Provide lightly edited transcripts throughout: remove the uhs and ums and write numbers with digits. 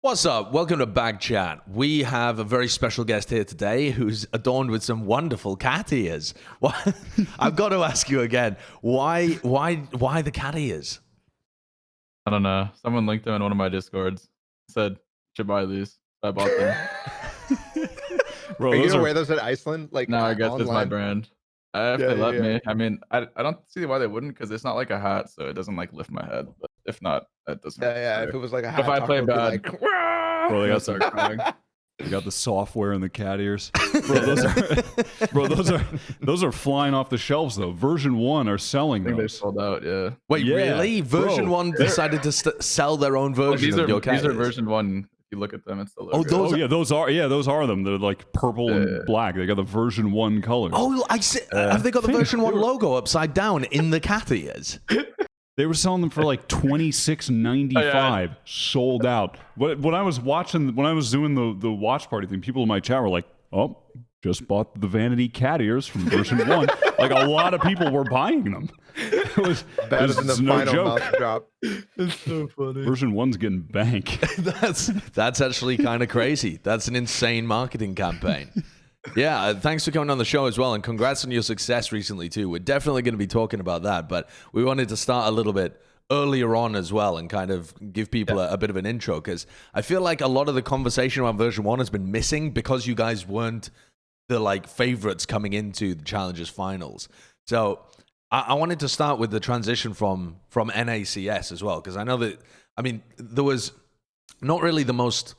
What's up? Welcome to BACKCHAT. We have a very special guest here today who's adorned with some wonderful cat ears. I've got to ask you again, why the cat ears? I don't know. Someone linked them in one of my discords. Said, should buy these. I bought them. Bro, are you gonna wear those at Iceland? Like, no, I guess online? It's my brand. If they let me. I mean, I don't see why they wouldn't, because it's not like a hat, so it doesn't like lift my head. But if not, that doesn't. Yeah. If it was like a hat, if I play bad, like, bro, they got start crying. You got the software and the cat ears. Bro, those are flying off the shelves though. Version 1 are selling I think those. they sold out. Yeah. Wait, Yeah, really? Version 1 decided to sell their own version of your cat These are ears? Version 1. If you look at them, it's the logo. Those are them. They're like purple and black. They got the Version 1 colors. Oh, I see. Have they got the Version 1 logo upside down in the cat ears? They were selling them for like $26.95, sold out. When I was doing the watch party thing, people in my chat were like, "Oh, just bought the Vanity cat ears from Version 1." Like a lot of people were buying them. It was better than the no final joke. mouth drop. It's so funny. Version 1's getting bank. That's actually kind of crazy. That's an insane marketing campaign. Yeah, thanks for coming on the show as well, and congrats on your success recently too. We're definitely going to be talking about that, but we wanted to start a little bit earlier on as well and kind of give people a bit of an intro, because I feel like a lot of the conversation around Version 1 has been missing because you guys weren't the like favorites coming into the Challengers finals. So I wanted to start with the transition from NACS as well, because I know that, I mean, there was not really the most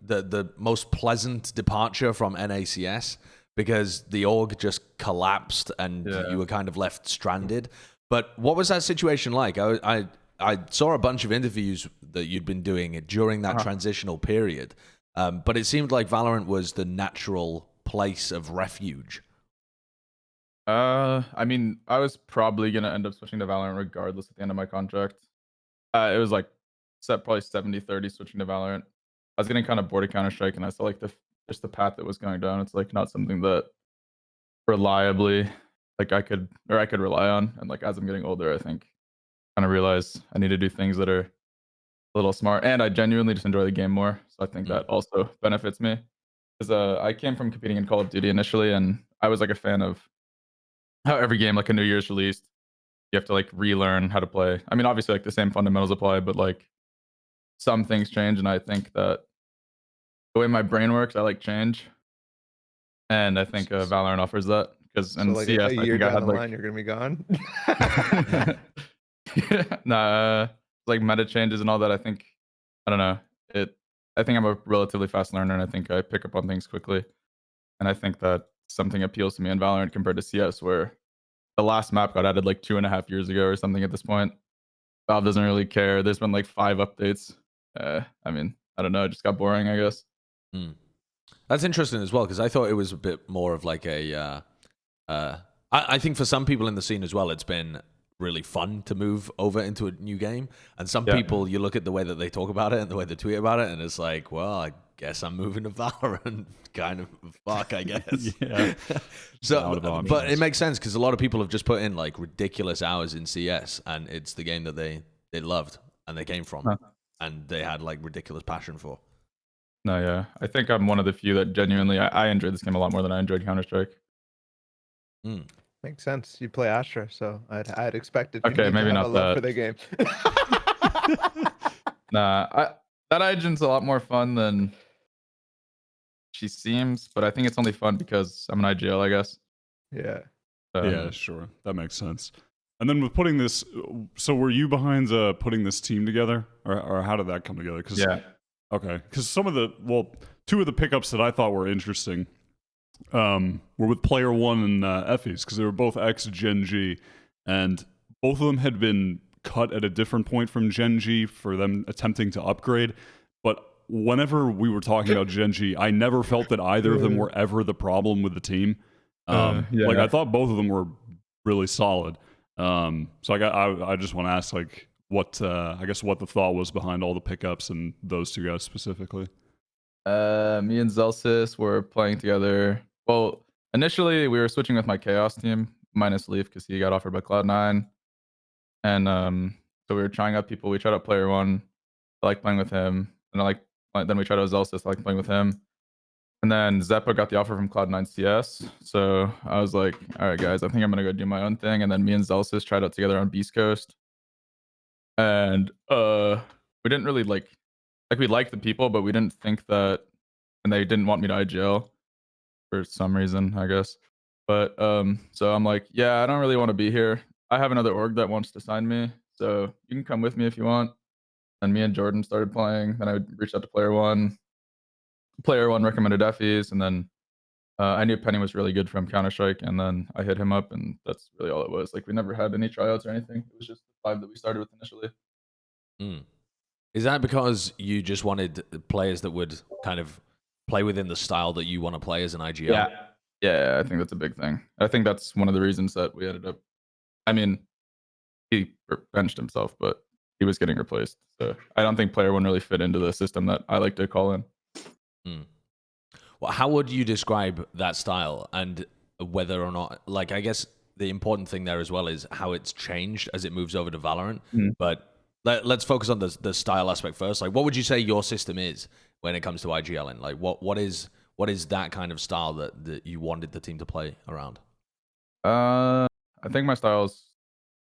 the most pleasant departure from NACS, because the org just collapsed and you were kind of left stranded. But what was that situation like? I saw a bunch of interviews that you'd been doing during that transitional period, but it seemed like Valorant was the natural place of refuge. I mean, I was probably gonna end up switching to Valorant regardless at the end of my contract. It was like probably 70-30 switching to Valorant. I was getting kind of bored of Counter-Strike, and I saw like just the path that was going down. It's like not something that reliably like I could rely on. And like as I'm getting older, I think kind of realize I need to do things that are a little smart. And I genuinely just enjoy the game more. So I think that also benefits me. Because I came from competing in Call of Duty initially, and I was like a fan of how every game, like a New Year's released, you have to like relearn how to play. I mean, obviously like the same fundamentals apply, but like some things change, and I think that the way my brain works, I like change, and I think Valorant offers that. Because in like CS, a year down the line, you're gonna be gone. Nah, like meta changes and all that. I don't know. I think I'm a relatively fast learner, and I think I pick up on things quickly, and I think that something appeals to me in Valorant compared to CS, where the last map got added like 2.5 years ago or something. At this point, Valve doesn't really care. There's been like 5 updates. I mean, I don't know. It just got boring, I guess. That's interesting as well, because I thought it was a bit more of like a I think for some people in the scene as well, it's been really fun to move over into a new game. And some people, you look at the way that they talk about it and the way they tweet about it, and it's like, well, I guess I'm moving to Valorant. Kind of fuck, I guess. Yeah. So, but it makes sense, because a lot of people have just put in like ridiculous hours in CS, and it's the game that they loved and they came from, and they had like ridiculous passion for. No, yeah. I think I'm one of the few that genuinely I enjoyed this game a lot more than I enjoyed Counter-Strike. Makes sense. You play Astra, so I'd expected. Okay, maybe not that. For the game. Nah, that agent's a lot more fun than she seems, but I think it's only fun because I'm an IGL, I guess. Yeah. Yeah, sure. That makes sense. And then with putting this, so were you behind putting this team together, or how did that come together? Okay, because two of the pickups that I thought were interesting were with Player 1 and Effie's, because they were both ex-Gen.G, and both of them had been cut at a different point from Gen.G for them attempting to upgrade. But whenever we were talking about Gen.G, I never felt that either of them were ever the problem with the team. Like I thought both of them were really solid. So I just want to ask like what the thought was behind all the pickups and those two guys specifically. Me and Zelsis were playing together. Well, initially we were switching with my Chaos team, minus Leaf, because he got offered by Cloud9. And so we were trying out people. We tried out Player 1. I like playing with him. then we tried out Zelsis, I like playing with him. And then Zeppa got the offer from Cloud9 CS. So I was like, all right, guys, I think I'm going to go do my own thing. And then me and Zelsis tried out together on Beast Coast. And we didn't really we liked the people, but we didn't think that, and they didn't want me to IGL for some reason, I guess. But so I'm like, yeah, I don't really want to be here. I have another org that wants to sign me. So you can come with me if you want. And me and Jordan started playing. Then I reached out to Player One. Player One recommended Effies, and then I knew Penny was really good from Counter-Strike, and then I hit him up, and that's really all it was. Like, we never had any tryouts or anything. It was just the 5 that we started with initially. Is that because you just wanted players that would kind of play within the style that you want to play as an IGL? Yeah, I think that's a big thing. I think that's one of the reasons that we ended up. I mean, he benched himself, but he was getting replaced. So I don't think Player One really fit into the system that I like to call in. Well, how would you describe that style, and whether or not, like, I guess the important thing there as well is how it's changed as it moves over to Valorant. But let's focus on the style aspect first. Like, what would you say your system is when it comes to IGLing? Like, what is that kind of style that you wanted the team to play around? I think my style is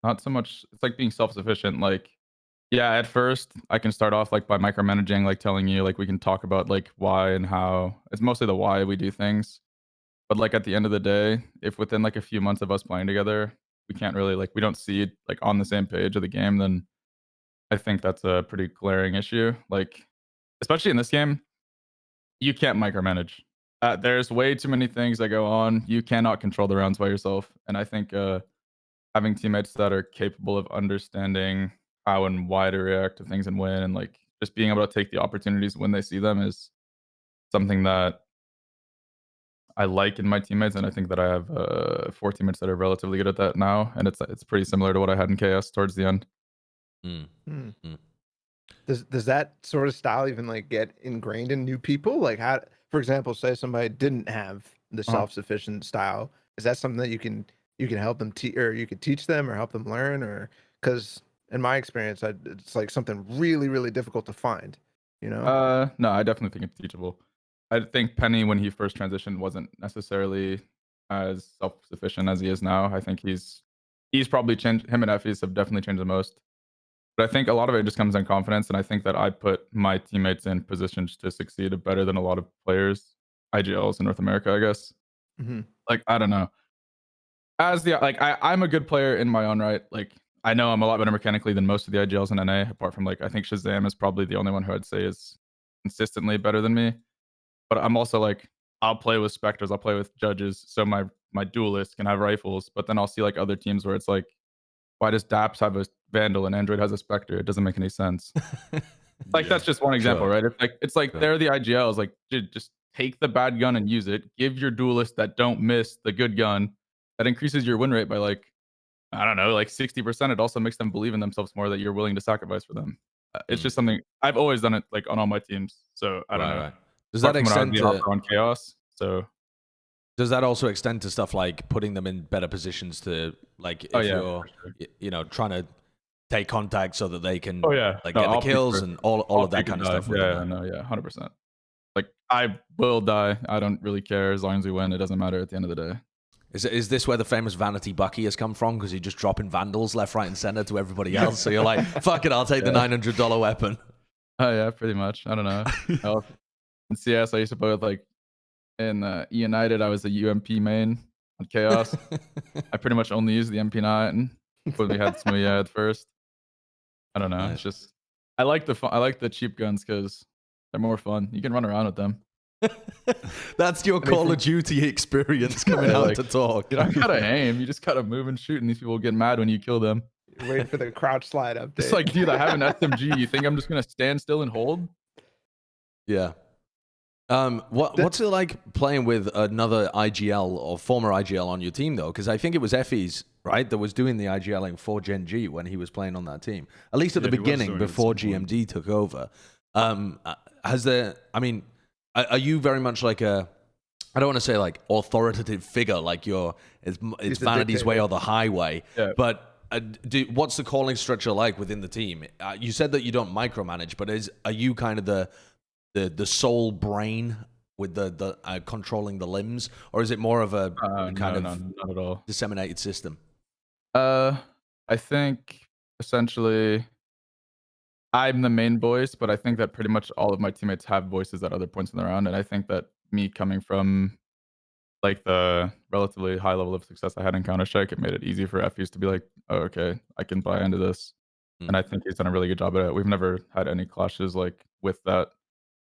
not so much. It's like being self-sufficient. Like, yeah, at first I can start off like by micromanaging, like telling you like we can talk about like why and how. It's mostly the why we do things. But like at the end of the day, if within like a few months of us playing together, we can't really we don't see it like on the same page of the game, then I think that's a pretty glaring issue. Like, especially in this game, you can't micromanage. There's way too many things that go on. You cannot control the rounds by yourself. And I think having teammates that are capable of understanding how and why to react to things and win, and like just being able to take the opportunities when they see them, is something that I like in my teammates. And I think that I have 4 teammates that are relatively good at that now. And it's pretty similar to what I had in KS towards the end. Does that sort of style even like get ingrained in new people? Like, how, for example, say somebody didn't have the self-sufficient style, is that something that you can help them or you could teach them or help them learn? Or because in my experience, it's like something really, really difficult to find, you know? No, I definitely think it's teachable. I think Penny, when he first transitioned, wasn't necessarily as self-sufficient as he is now. I think he's probably changed. Him and Effies have definitely changed the most. But I think a lot of it just comes in confidence, and I think that I put my teammates in positions to succeed better than a lot of players, IGLs in North America, I guess. Like, I don't know. I'm a good player in my own right. Like, I know I'm a lot better mechanically than most of the IGLs in NA, apart from like I think Shazam is probably the only one who I'd say is consistently better than me. But I'm also like, I'll play with Spectres, I'll play with Judges, so my duelist can have rifles. But then I'll see like other teams where it's like, why does Daps have a Vandal and Android has a Spectre? It doesn't make any sense. Like, that's just one example, right? It's like they're the IGLs. Like, dude, just take the bad gun and use it. Give your duelists that don't miss the good gun. That increases your win rate by like, I don't know, like 60%. It also makes them believe in themselves more, that you're willing to sacrifice for them. It's just something I've always done it like on all my teams. So I don't know. Right. Does that extend to on Chaos? So does that also extend to stuff like putting them in better positions to, like, if you're you know, trying to take contact so that they can get the kills and all of that kind of stuff? 100%. Like, I will die. I don't really care as long as we win. It doesn't matter at the end of the day. Is this where the famous Vanity Bucky has come from? Because you're just dropping Vandals left, right, and center to everybody else. So you're like, fuck it, I'll take the $900 weapon. Oh yeah, pretty much. I don't know. In CS, I used to play with like, in United, I was the UMP main on Chaos. I pretty much only used the MP9 when we had Smuya at first. I don't know. Nice. It's just, I like the cheap guns because they're more fun. You can run around with them. That's your Call of Duty experience coming out to talk. You don't gotta aim. You just gotta move and shoot, and these people get mad when you kill them. Wait for the crouch slide update. It's like, dude, I have an SMG. You think I'm just gonna stand still and hold? Yeah. What's it like playing with another IGL or former IGL on your team, though? Because I think it was Effies, right, that was doing the IGLing for Gen.G when he was playing on that team. At least at the beginning, before GMD took over. Are you very much like a, I don't want to say like authoritative figure, like it's Vanity's way or the highway, but what's the calling structure like within the team? You said that you don't micromanage, but are you kind of the sole brain with the controlling the limbs, or is it more of a kind of not at all disseminated system? I think essentially I'm the main voice, but I think that pretty much all of my teammates have voices at other points in the round, and I think that me coming from like the relatively high level of success I had in Counter-Strike, it made it easy for FUs to be like, oh, okay, I can buy into this. And I think he's done a really good job at it. We've never had any clashes like with that.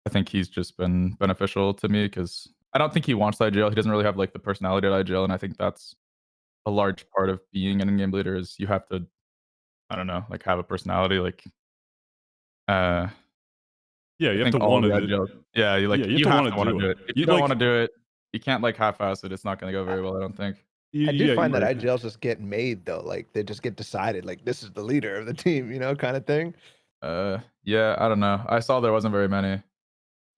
I think he's just been beneficial to me because I don't think he wants IGL. He doesn't really have like the personality at IGL, and I think that's a large part of being an in-game leader is you have to, I don't know, like have a personality. Like, yeah, you I have to want to. Yeah, you like you have to want to do it. If you don't want to do it, you can't like half-ass it. It's not going to go very well, I don't think. I do find that IGLs just get made though, like they just get decided, like this is the leader of the team, you know, kind of thing. Yeah, I don't know. I saw there wasn't very many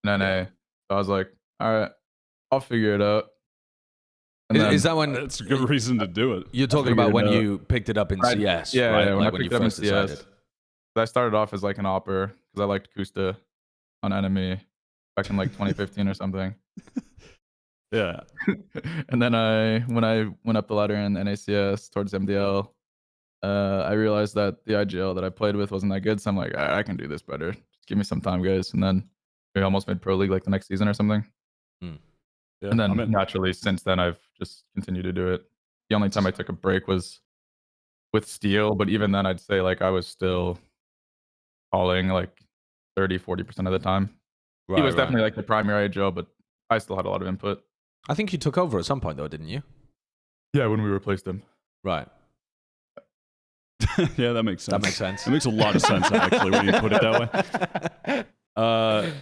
in NA, so I was like, all right, I'll figure it out. Is that when it's a good reason to do it? You're talking about when you picked it up in CS, yeah, right? Yeah, like when you first decided. I started off as like an opper because I liked Kusta on Enemy back in like 2015 or something. Yeah. And then when I went up the ladder in NACS towards MDL, I realized that the IGL that I played with wasn't that good. So I'm like, I can do this better. Just give me some time, guys. And then we almost made Pro League like the next season or something. Yeah, and then naturally, since then, I've just continued to do it. The only time I took a break was with Steel, but even then, I'd say like I was still calling like 30-40% of the time. He was definitely like the primary IGL, but I still had a lot of input. I think you took over at some point though, didn't you? Yeah, when we replaced him. Right. Yeah, that makes sense. That makes sense. It makes a lot of sense actually when you put it that way.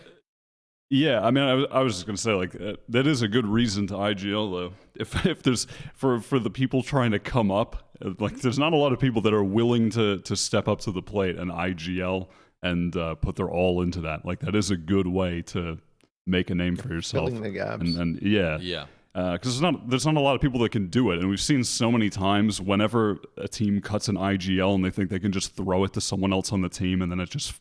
Yeah, I mean, I was just gonna say like that is a good reason to IGL though. If there's for the people trying to come up, like there's not a lot of people that are willing to step up to the plate and IGL and put their all into that. Like that is a good way to make a name for yourself. Filling the gaps. And yeah. Because there's not a lot of people that can do it, and we've seen so many times whenever a team cuts an IGL and they think they can just throw it to someone else on the team, and then it just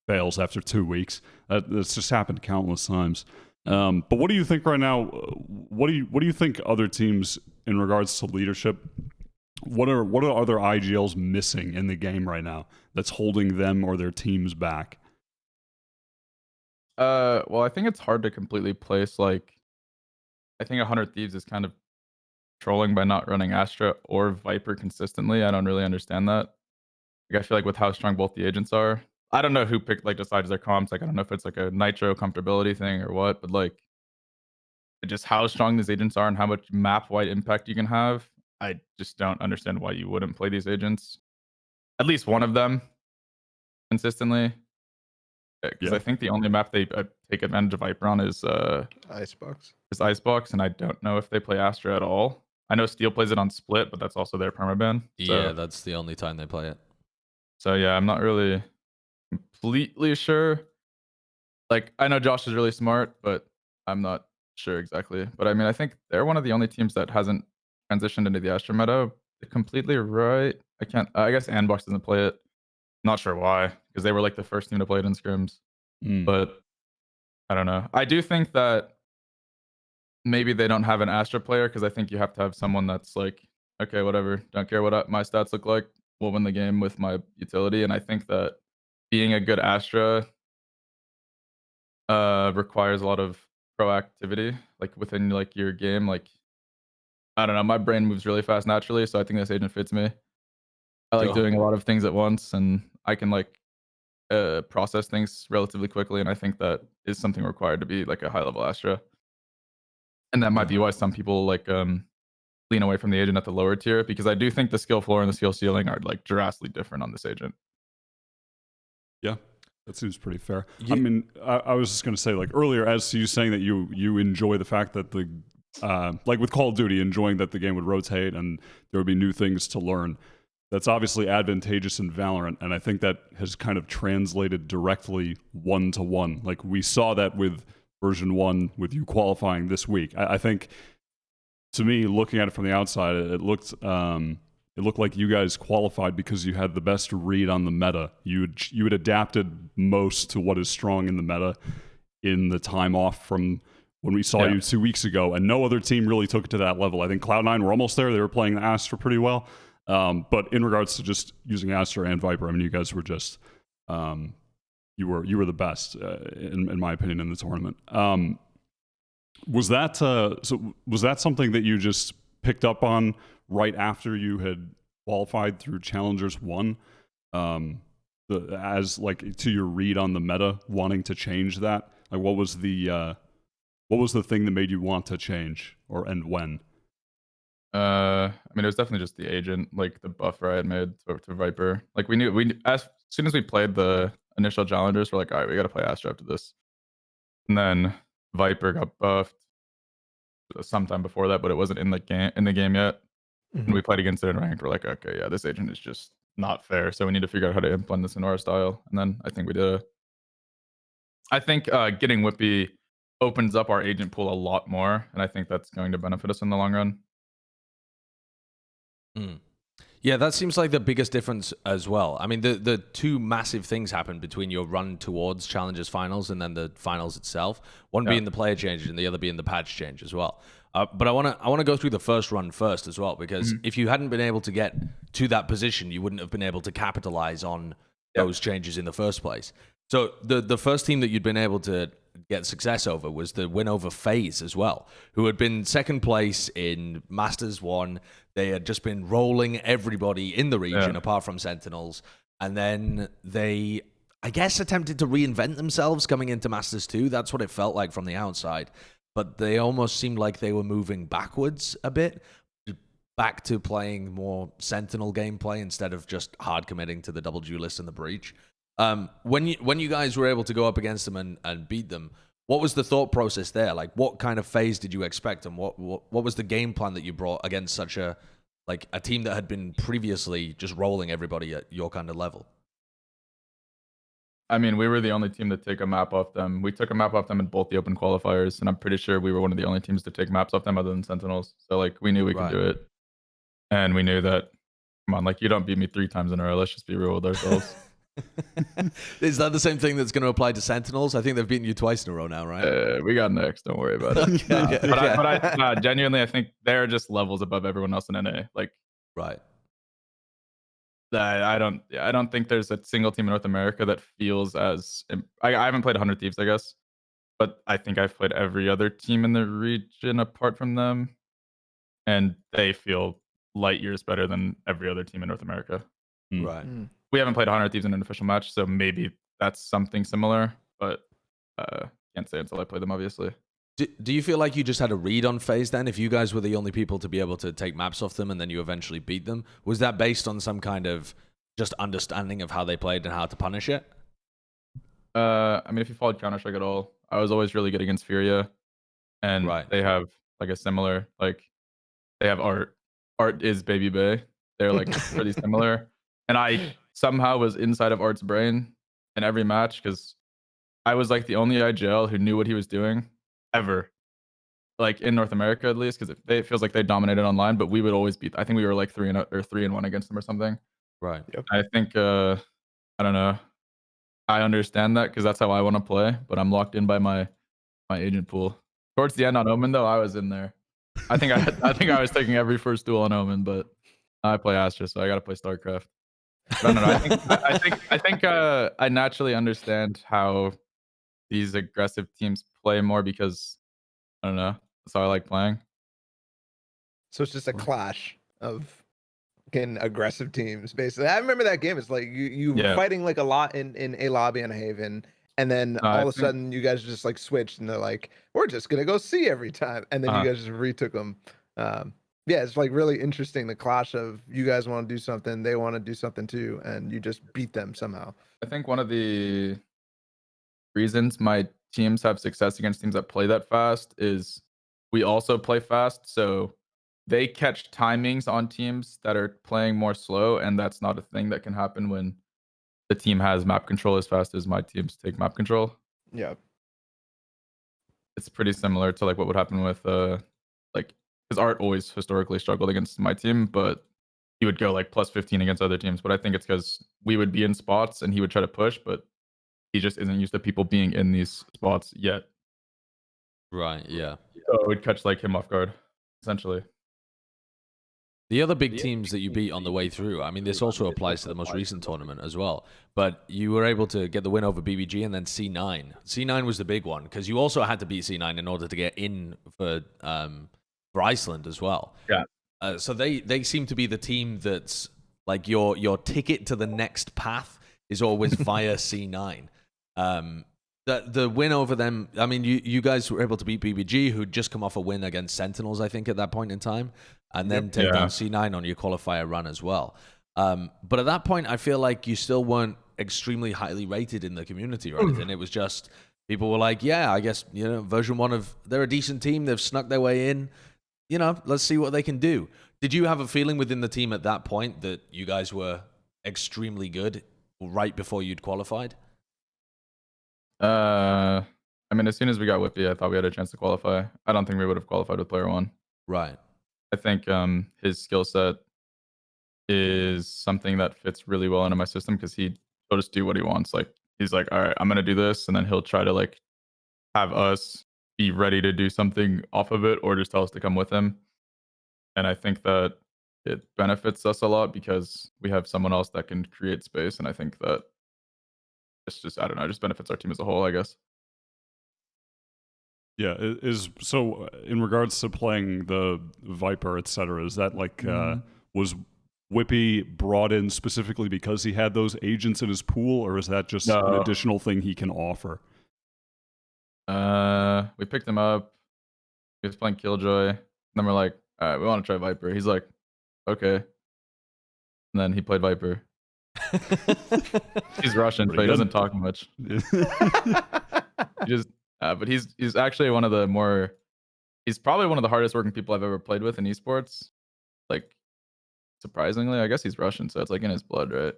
fails after 2 weeks. That's just happened countless times. But what do you think right now? What do you think other teams in regards to leadership? What are other IGLs missing in the game right now that's holding them or their teams back? Well, I think it's hard to completely place like. I think 100 Thieves is kind of trolling by not running Astra or Viper consistently. I don't really understand that. Like, I feel like with how strong both the agents are, I don't know who picked like decides their comps. Like I don't know if it's like a Nitro comfortability thing or what, but like just how strong these agents are and how much map wide impact you can have. I just don't understand why you wouldn't play these agents. At least one of them consistently. Because I think the only map they take advantage of Viper on is Icebox. Is Icebox, and I don't know if they play Astra at all. I know Steel plays it on Split, but that's also their permaban. Yeah, that's the only time they play it. So yeah, I'm not really completely sure. Like I know Josh is really smart, but I'm not sure exactly. But I mean, I think they're one of the only teams that hasn't transitioned into the Astra meta completely right. I guess Andbox doesn't play it. Not sure why, because they were like the first team to play it in scrims. But I don't know. I do think that maybe they don't have an Astra player because I think you have to have someone that's like, okay, whatever, don't care what my stats look like, we'll win the game with my utility. And I think that being a good Astra requires a lot of proactivity, like within like your game. Like I don't know, my brain moves really fast naturally, so I think this agent fits me. I like doing a lot of things at once, and I can like process things relatively quickly, and I think that is something required to be like a high level Astra. And that might be why some people like lean away from the agent at the lower tier, because I do think the skill floor and the skill ceiling are like drastically different on this agent. Yeah, that seems pretty fair. I mean, I was just going to say, like earlier, as to you saying that you enjoy the fact that the like with Call of Duty, enjoying that the game would rotate and there would be new things to learn. That's obviously advantageous in Valorant, and I think that has kind of translated directly one-to-one. Like we saw that with Version 1 with you qualifying this week. I think, to me, looking at it from the outside, it looked it looked like you guys qualified because you had the best read on the meta. You had adapted most to what is strong in the meta in the time off from when we saw you 2 weeks ago, and no other team really took it to that level. I think Cloud9 were almost there. They were playing the Astra pretty well. But in regards to just using Astra and Viper, I mean, you guys were just you were the best in my opinion in the tournament. Was that something that you just picked up on right after you had qualified through Challengers 1? As like to your read on the meta, wanting to change that? Like what was the thing that made you want to change, and when? I mean, it was definitely just the agent, like the buffer I had made to Viper. Like we knew as soon as we played the initial challengers, we're like, all right, we got to play Astra after this. And then Viper got buffed sometime before that, but it wasn't in the game yet. And we played against it in ranked. We're like, okay, yeah, this agent is just not fair. So we need to figure out how to implement this into our style. And then I think we did. I think getting wippie opens up our agent pool a lot more, and I think that's going to benefit us in the long run. Yeah, that seems like the biggest difference as well. I mean, the two massive things happened between your run towards Challengers Finals and then the finals itself. One being the player changes and the other being the patch change as well. But I want to go through the first run first as well, because if you hadn't been able to get to that position, you wouldn't have been able to capitalize on those changes in the first place. So the first team that you'd been able to get success over was the win over FaZe as well, who had been second place in Masters 1. They had just been rolling everybody in the region apart from Sentinels. And then they, I guess, attempted to reinvent themselves coming into Masters 2. That's what it felt like from the outside. But they almost seemed like they were moving backwards a bit, back to playing more Sentinel gameplay instead of just hard committing to the double duelist and the breach. When you guys were able to go up against them and beat them, what was the thought process there? Like, what kind of phase did you expect, and what was the game plan that you brought against such a team that had been previously just rolling everybody at your kind of level? I mean, we were the only team to take a map off them. We took a map off them in both the open qualifiers, and I'm pretty sure we were one of the only teams to take maps off them other than Sentinels. So, like, we knew we could do it. And we knew that, come on, like, you don't beat me 3 times in a row. Let's just be real with ourselves. Is that the same thing that's going to apply to Sentinels? I think they've beaten you twice in a row now, right? We got next. Don't worry about it. But genuinely, I think they're just levels above everyone else in NA. Like, right. I don't think there's a single team in North America that feels as. I haven't played 100 Thieves, I guess, but I think I've played every other team in the region apart from them, and they feel light years better than every other team in North America. Right. We haven't played 100 Thieves in an official match, so maybe that's something similar, but can't say until I play them, obviously. Do you feel like you just had a read on FaZe then? If you guys were the only people to be able to take maps off them and then you eventually beat them, was that based on some kind of just understanding of how they played and how to punish it? I mean, if you followed Counter-Strike at all, I was always really good against Furia, and they have like a similar, like, they have Art. Art is Baby Bay. They're like pretty similar, and I somehow was inside of Art's brain in every match because I was like the only IGL who knew what he was doing ever, like in North America at least, because it feels like they dominated online, but we would always beat. I think we were like 3-1 against them or something. Right. Yep. I think I don't know. I understand that because that's how I want to play, but I'm locked in by my agent pool. Towards the end on Omen though, I was in there. I think I was taking every first duel on Omen, but I play Astra, so I got to play StarCraft. I don't know. I think I naturally understand how these aggressive teams play more because I don't know. That's how I like playing. So it's just a clash of getting aggressive teams, basically. I remember that game. It's like you were fighting like a lot in a lobby and a Haven, and then all of a sudden you guys just like switched, and they're like, "We're just gonna go C every time," and then you guys just retook them. Yeah, it's like really interesting, the clash of you guys want to do something, they want to do something too, and you just beat them somehow. I think one of the reasons my teams have success against teams that play that fast is we also play fast, so they catch timings on teams that are playing more slow, and that's not a thing that can happen when the team has map control as fast as my teams take map control. Yeah. It's pretty similar to like what would happen with like, because Art always historically struggled against my team, but he would go like plus 15 against other teams. But I think it's because we would be in spots and he would try to push, but he just isn't used to people being in these spots yet. Right. Yeah. So it would catch like him off guard, essentially. The other big teams that you beat on the way through, I mean, this also applies to the most recent tournament as well, but you were able to get the win over BBG and then C9. C9 was the big one because you also had to beat C9 in order to get in for Iceland as well. Yeah. So they seem to be the team that's like your ticket to the next path is always via C9. The win over them, I mean, you guys were able to beat BBG, who'd just come off a win against Sentinels, I think, at that point in time, and then take down C9 on your qualifier run as well. But at that point, I feel like you still weren't extremely highly rated in the community or anything. It was just, people were like, yeah, I guess, version 1 they're a decent team, they've snuck their way in, let's see what they can do. Did you have a feeling within the team at that point that you guys were extremely good right before you'd qualified? I mean, as soon as we got wippie, I thought we had a chance to qualify. I don't think we would have qualified with player 1. Right. I think his skill set is something that fits really well into my system because he'll just do what he wants. Like, he's like, all right, I'm going to do this. And then he'll try to like have us be ready to do something off of it or just tell us to come with him. And I think that it benefits us a lot because we have someone else that can create space. And I think that it's just, I don't know, it just benefits our team as a whole, I guess. Yeah, so in regards to playing the Viper, etc., is that like was wippie brought in specifically because he had those agents in his pool, or is that just an additional thing he can offer? We picked him up. He was playing Killjoy. And then we're like, all right, we want to try Viper. He's like, okay. And then he played Viper. He's Russian, but he doesn't talk much. But he's actually one of the more. He's probably one of the hardest working people I've ever played with in esports. Like, surprisingly, I guess he's Russian, so it's like in his blood, right?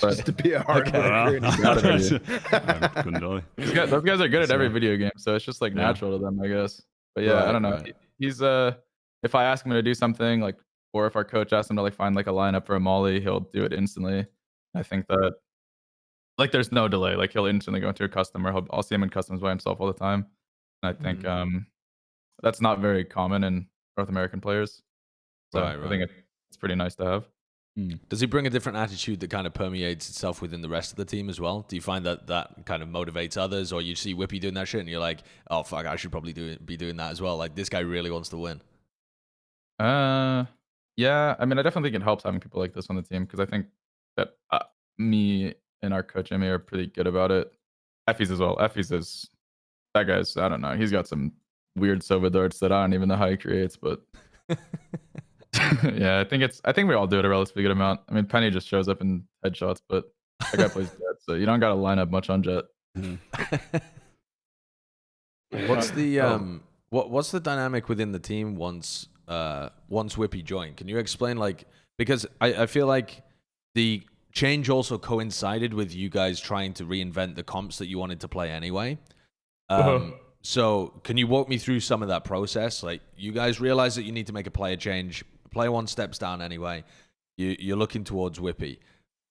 But just to be a hard worker, those guys are good at every video game, so it's just like natural to them, I guess. But yeah, I don't know. He's if I ask him to do something, like, or if our coach asks him to like find like a lineup for a molly, he'll do it instantly. I think that like there's no delay. Like, he'll instantly go into a custom, or I'll see him in customs by himself all the time. And I think that's not very common in North American players. So I think it's pretty nice to have. Does he bring a different attitude that kind of permeates itself within the rest of the team as well? Do you find that kind of motivates others, or you see wippie doing that shit and you're like, oh fuck, I should probably be doing that as well? Like, this guy really wants to win. Yeah, I mean, I definitely think it helps having people like this on the team because I think that me and our coach Emmy are pretty good about it. Effie's as well. That guy's, I don't know, he's got some weird Sova darts that I don't even know how he creates, but yeah, I think we all do it a relatively good amount. I mean, Penny just shows up in headshots, but that guy plays Jett, so you don't got to line up much on Jett. What's the what's the dynamic within the team once wippie joined? Can you explain, like, because I feel like the change also coincided with you guys trying to reinvent the comps that you wanted to play anyway. So can you walk me through some of that process? Like, you guys realize that you need to make a player change. Player 1 steps down anyway. You're looking towards wippie.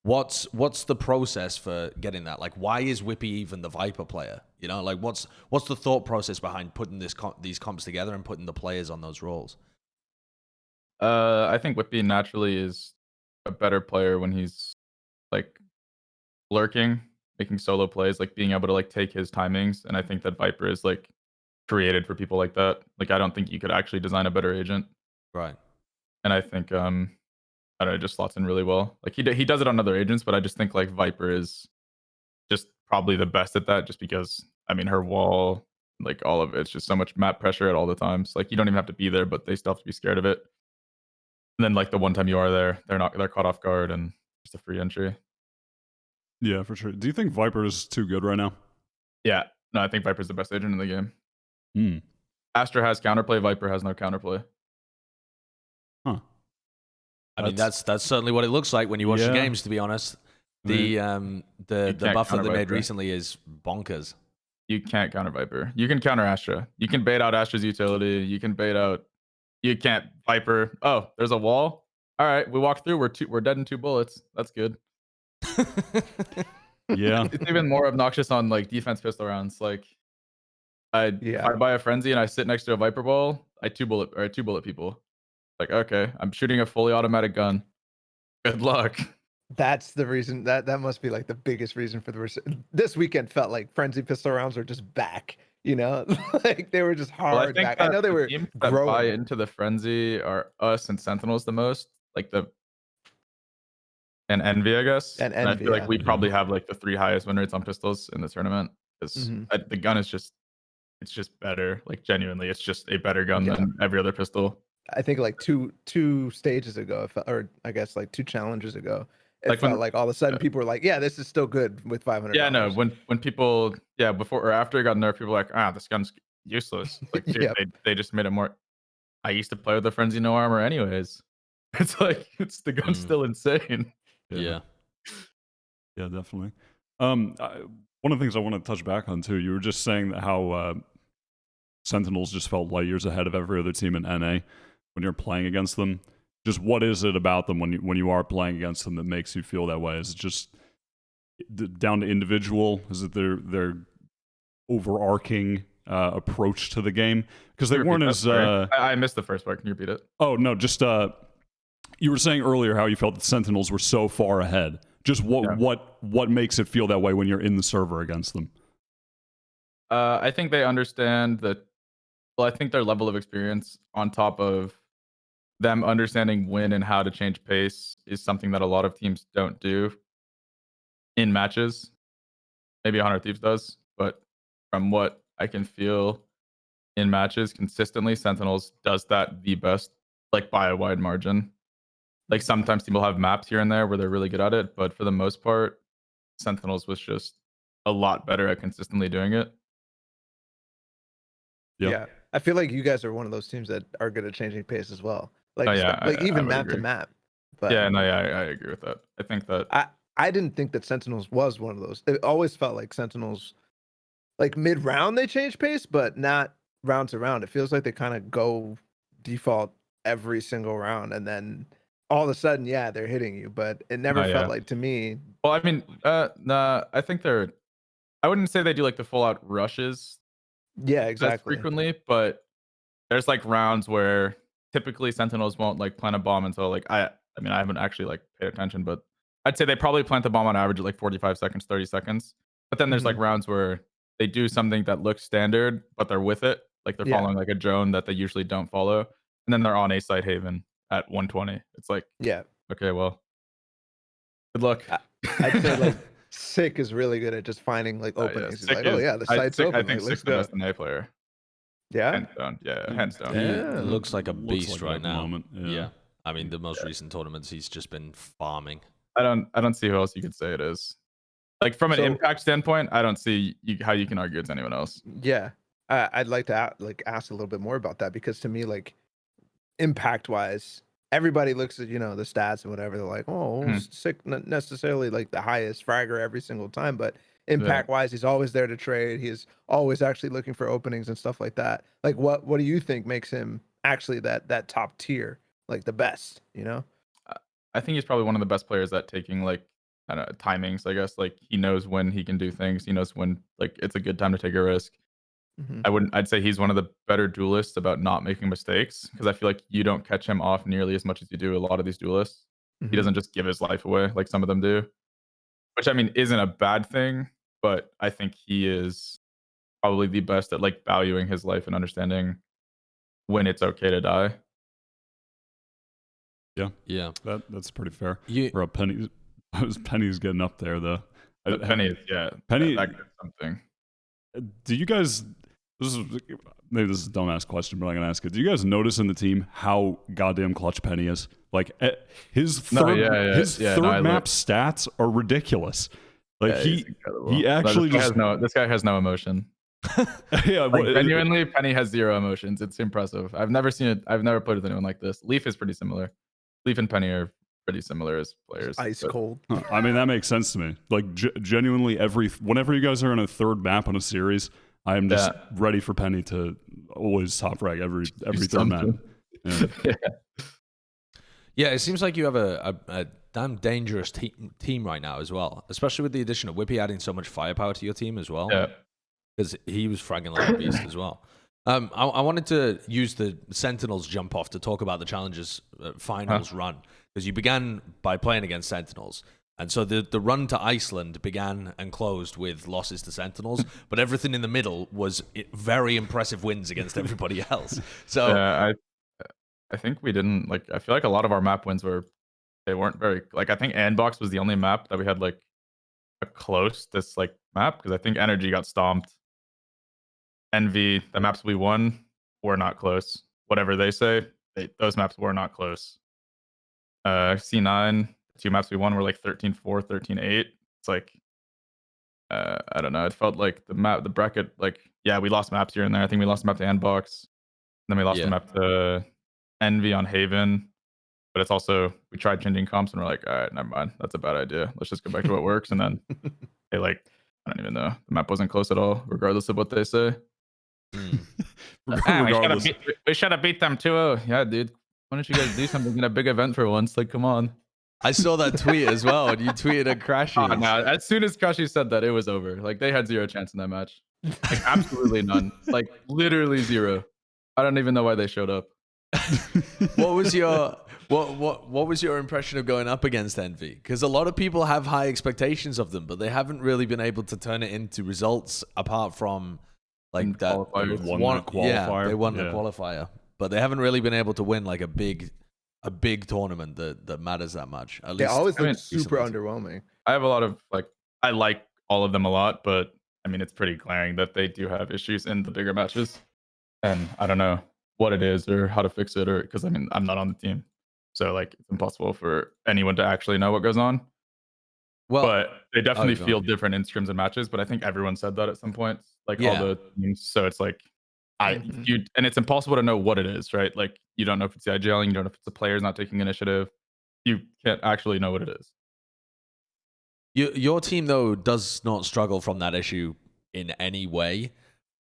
What's the process for getting that? Like, why is wippie even the Viper player? Like, what's the thought process behind putting these comps together and putting the players on those roles? I think wippie naturally is a better player when he's like lurking, making solo plays, like being able to like take his timings. And I think that Viper is like created for people like that. Like, I don't think you could actually design a better agent. Right. And I think I don't know, it just slots in really well. Like, he does it on other agents, but I just think like Viper is just probably the best at that, just because I mean, her wall, like all of it's just so much map pressure at all the times. Like, you don't even have to be there, but they still have to be scared of it. And then like the one time you are there, they're caught off guard and just a free entry. Yeah, for sure. Do you think Viper is too good right now? Yeah, no, I think Viper's the best agent in the game. Astra has counterplay, Viper has no counterplay. Huh. I mean, that's certainly what it looks like when you watch the games, to be honest. The buff that they made recently is bonkers. You can't counter Viper. You can counter Astra. You can bait out Astra's utility. You can bait out. You can't Viper. Oh, there's a wall. all right, we walked through. We're dead in 2 bullets. That's good. Yeah. It's even more obnoxious on like defense pistol rounds. Like, if I buy a frenzy and I sit next to a Viper ball, I 2 bullet people. Like, okay, I'm shooting a fully automatic gun. Good luck. That's the reason that must be like the biggest reason for this weekend felt like frenzy pistol rounds are just back, you know, like they were just hard back. I know they were teams that buy into the frenzy are us and Sentinels the most, like and Envy, I guess. And I feel like we probably have like the 3 highest win rates on pistols in the tournament because the gun is just better. Like genuinely, it's just a better gun than every other pistol. I think like two stages ago, or I guess like 2 challenges ago, it felt like all of a sudden people were like, "Yeah, this is still good with $500." Yeah, no. When people, before or after it got nerfed, people were like, this gun's useless. Like, dude, they just made it more. I used to play with the frenzy no armor, anyways. It's like the gun's still insane. Yeah, definitely. One of the things I want to touch back on too, you were just saying that how Sentinels just felt light years ahead of every other team in NA when you're playing against them. Just what is it about them when you are playing against them that makes you feel that way? Is it just down to individual? Is it their overarching approach to the game? Because they weren't as I missed the first part. Can you repeat it? Oh no, just you were saying earlier how you felt the Sentinels were so far ahead. Just what makes it feel that way when you're in the server against them? I think they understand that. Well, I think their level of experience on top of them understanding when and how to change pace is something that a lot of teams don't do in matches. Maybe 100 Thieves does, but from what I can feel in matches consistently, Sentinels does that the best, like by a wide margin. Like sometimes people have maps here and there where they're really good at it, but for the most part, Sentinels was just a lot better at consistently doing it. Yeah. I feel like you guys are one of those teams that are good at changing pace as well. Like, even map to map. But I agree with that. I think that I didn't think that Sentinels was one of those. It always felt like Sentinels, like mid round they change pace, but not round to round. It feels like they kind of go default every single round, and then all of a sudden, they're hitting you. But it never felt like to me. Well, I mean, nah, I think I wouldn't say they do like the full out rushes. Yeah, exactly. Frequently, but there's like rounds where typically Sentinels won't like plant a bomb until like I mean I haven't actually like paid attention, but I'd say they probably plant the bomb on average at like 45 seconds, 30 seconds. But then there's like rounds where they do something that looks standard, but they're with it. Like they're following like a drone that they usually don't follow. And then they're on a site haven at 120. It's like, okay, well, good luck. I'd say like Sick is really good at just finding like openings. He's like, the site's open. I think Sick's the best NA player. Yeah? Hands down. Yeah, hands down. He looks like a beast like right now. Moment. Yeah. I mean, the most recent tournaments, he's just been farming. I don't see who else you could say it is. Like from an impact standpoint, I don't see how you can argue it's anyone else. Yeah, I'd like to ask a little bit more about that, because to me, like impact wise, everybody looks at the stats and whatever. They're like, Sick, not necessarily like the highest fragger every single time, but impact wise, he's always there to trade. He's always actually looking for openings and stuff like that. Like, what do you think makes him actually that top tier, like the best? I think he's probably one of the best players at taking like timings. I guess like he knows when he can do things. He knows when like it's a good time to take a risk. I'd say he's one of the better duelists about not making mistakes, because I feel like you don't catch him off nearly as much as you do a lot of these duelists. He doesn't just give his life away like some of them do, which I mean isn't a bad thing, but I think he is probably the best at like valuing his life and understanding when it's okay to die. Yeah. That's pretty fair. For a Penny, Penny's getting up there though. Penny, Penny, that something. Do you guys? Maybe this is a dumbass question, but I'm gonna ask it. Do you guys notice in the team how goddamn clutch Penny is? Like his third map stats are ridiculous. Like he actually this guy has no emotion. Genuinely, Penny has zero emotions. It's impressive. I've never seen it. I've never played with anyone like this. Leaf is pretty similar. Leaf and Penny are pretty similar as players. Ice cold. I mean, that makes sense to me. Like genuinely, whenever you guys are in a third map on a series, I am just ready for Penny to always top frag every third map. Yeah, it seems like you have a damn dangerous team right now as well, especially with the addition of Wippie adding so much firepower to your team as well. Yeah. Because he was fragging like a beast as well. I wanted to use the Sentinels jump off to talk about the Challengers finals run, because you began by playing against Sentinels. And so the run to Iceland began and closed with losses to Sentinels, but everything in the middle was very impressive wins against everybody else. So yeah, I think we didn't like. I feel like a lot of our map wins they weren't very like. I think Andbox was the only map that we had like a close this like map, because I think Energy got stomped. Envy, the maps we won were not close. Whatever they say, those maps were not close. C9, 2 maps we won were like 13-4, 13-8. It's like, I don't know. It felt like the bracket, like, yeah, we lost maps here and there. I think we lost a map to Andbox. Then we lost a map to Envy on Haven. But it's also, we tried changing comps and we're like, all right, never mind. That's a bad idea. Let's just go back to what works. And then they like, I don't even know. The map wasn't close at all, regardless of what they say. We should have beat them 2-0. Yeah, dude. Why don't you guys do something in a big event for once? Like, come on. I saw that tweet as well. And you tweeted at Crashy. Oh, no. As soon as Crashy said that, it was over. Like, they had 0 chance in that match. Like, absolutely none. Like, literally 0. I don't even know why they showed up. What was your impression of going up against Envy? Because a lot of people have high expectations of them, but they haven't really been able to turn it into results apart from like that one qualifier. Yeah, they won the qualifier, but they haven't really been able to win like a big tournament that matters that much. At least, they always look super underwhelming. I have a lot of like, I like all of them a lot, but I mean, it's pretty glaring that they do have issues in the bigger matches, and I don't know what it is or how to fix it, or because I mean, I'm not on the team, so like it's impossible for anyone to actually know what goes on. Well, but they definitely feel different in scrims and matches. But I think everyone said that at some point, like all the teams. So it's like and it's impossible to know what it is, right? Like you don't know if it's the IGLing, you don't know if it's the players not taking initiative. You can't actually know what it is. Your team though does not struggle from that issue in any way.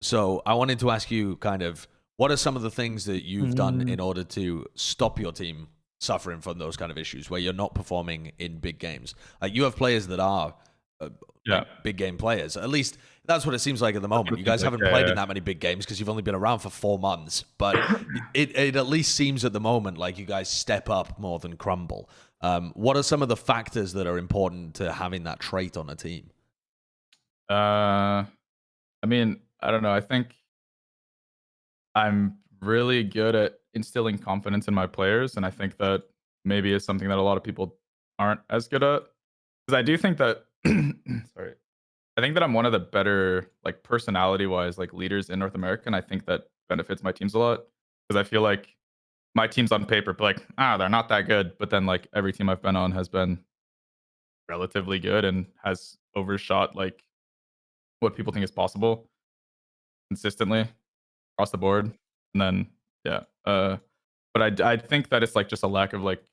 So I wanted to ask you kind of, what are some of the things that you've done in order to stop your team suffering from those kind of issues where you're not performing in big games? You have players that are big game players. At least that's what it seems like at the moment. You guys haven't played in that many big games because you've only been around for 4 months. But it at least seems at the moment like you guys step up more than crumble. What are some of the factors that are important to having that trait on a team? I mean, I don't know. I think I'm really good at instilling confidence in my players, and I think that maybe is something that a lot of people aren't as good at. Because I do think that, sorry, I think that I'm one of the better, like personality-wise, like leaders in North America, and I think that benefits my teams a lot. Because I feel like my teams on paper, like, they're not that good, but then like every team I've been on has been relatively good and has overshot like what people think is possible consistently across the board. And then but I think that it's like just a lack of like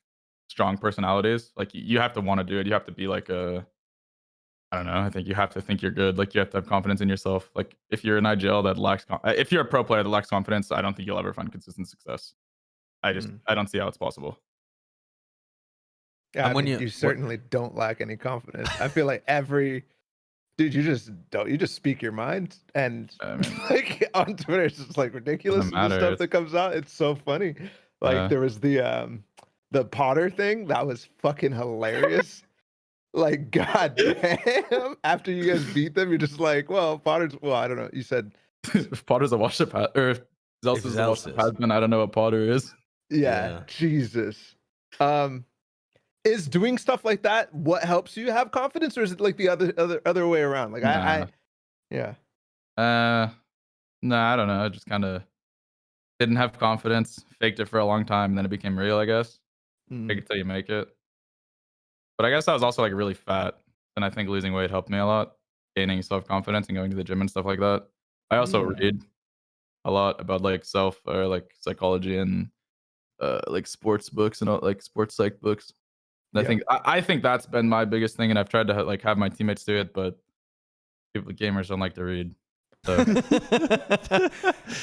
strong personalities. Like you have to want to do it. You have to be like I don't know. I think you have to think you're good. Like you have to have confidence in yourself. Like if you're an IGL that lacks, if you're a pro player that lacks confidence, I don't think you'll ever find consistent success. I don't see how it's possible. Yeah, I mean, you certainly don't lack any confidence. I feel like dude, you just speak your mind, and like on Twitter, it's just like ridiculous the stuff that comes out. It's so funny. Like there was the Potter thing that was fucking hilarious. Like, god damn! After you guys beat them, you're just like, well, Potter's. Well, I don't know. You said if Potter's a washed up, or if Zelsa's a washed up, I don't know what Potter is. Yeah, Jesus. Is doing stuff like that what helps you have confidence, or is it like the other way around? Like no, I don't know. I just kind of didn't have confidence, faked it for a long time, and then it became real, I guess. Fake it till you make it. But I guess I was also like really fat, and I think losing weight helped me a lot, gaining self-confidence and going to the gym and stuff like that. I also read a lot about like like psychology and like sports books and all, like sports psych books. And I think that's been my biggest thing, and I've tried to like have my teammates do it, but gamers don't like to read. So.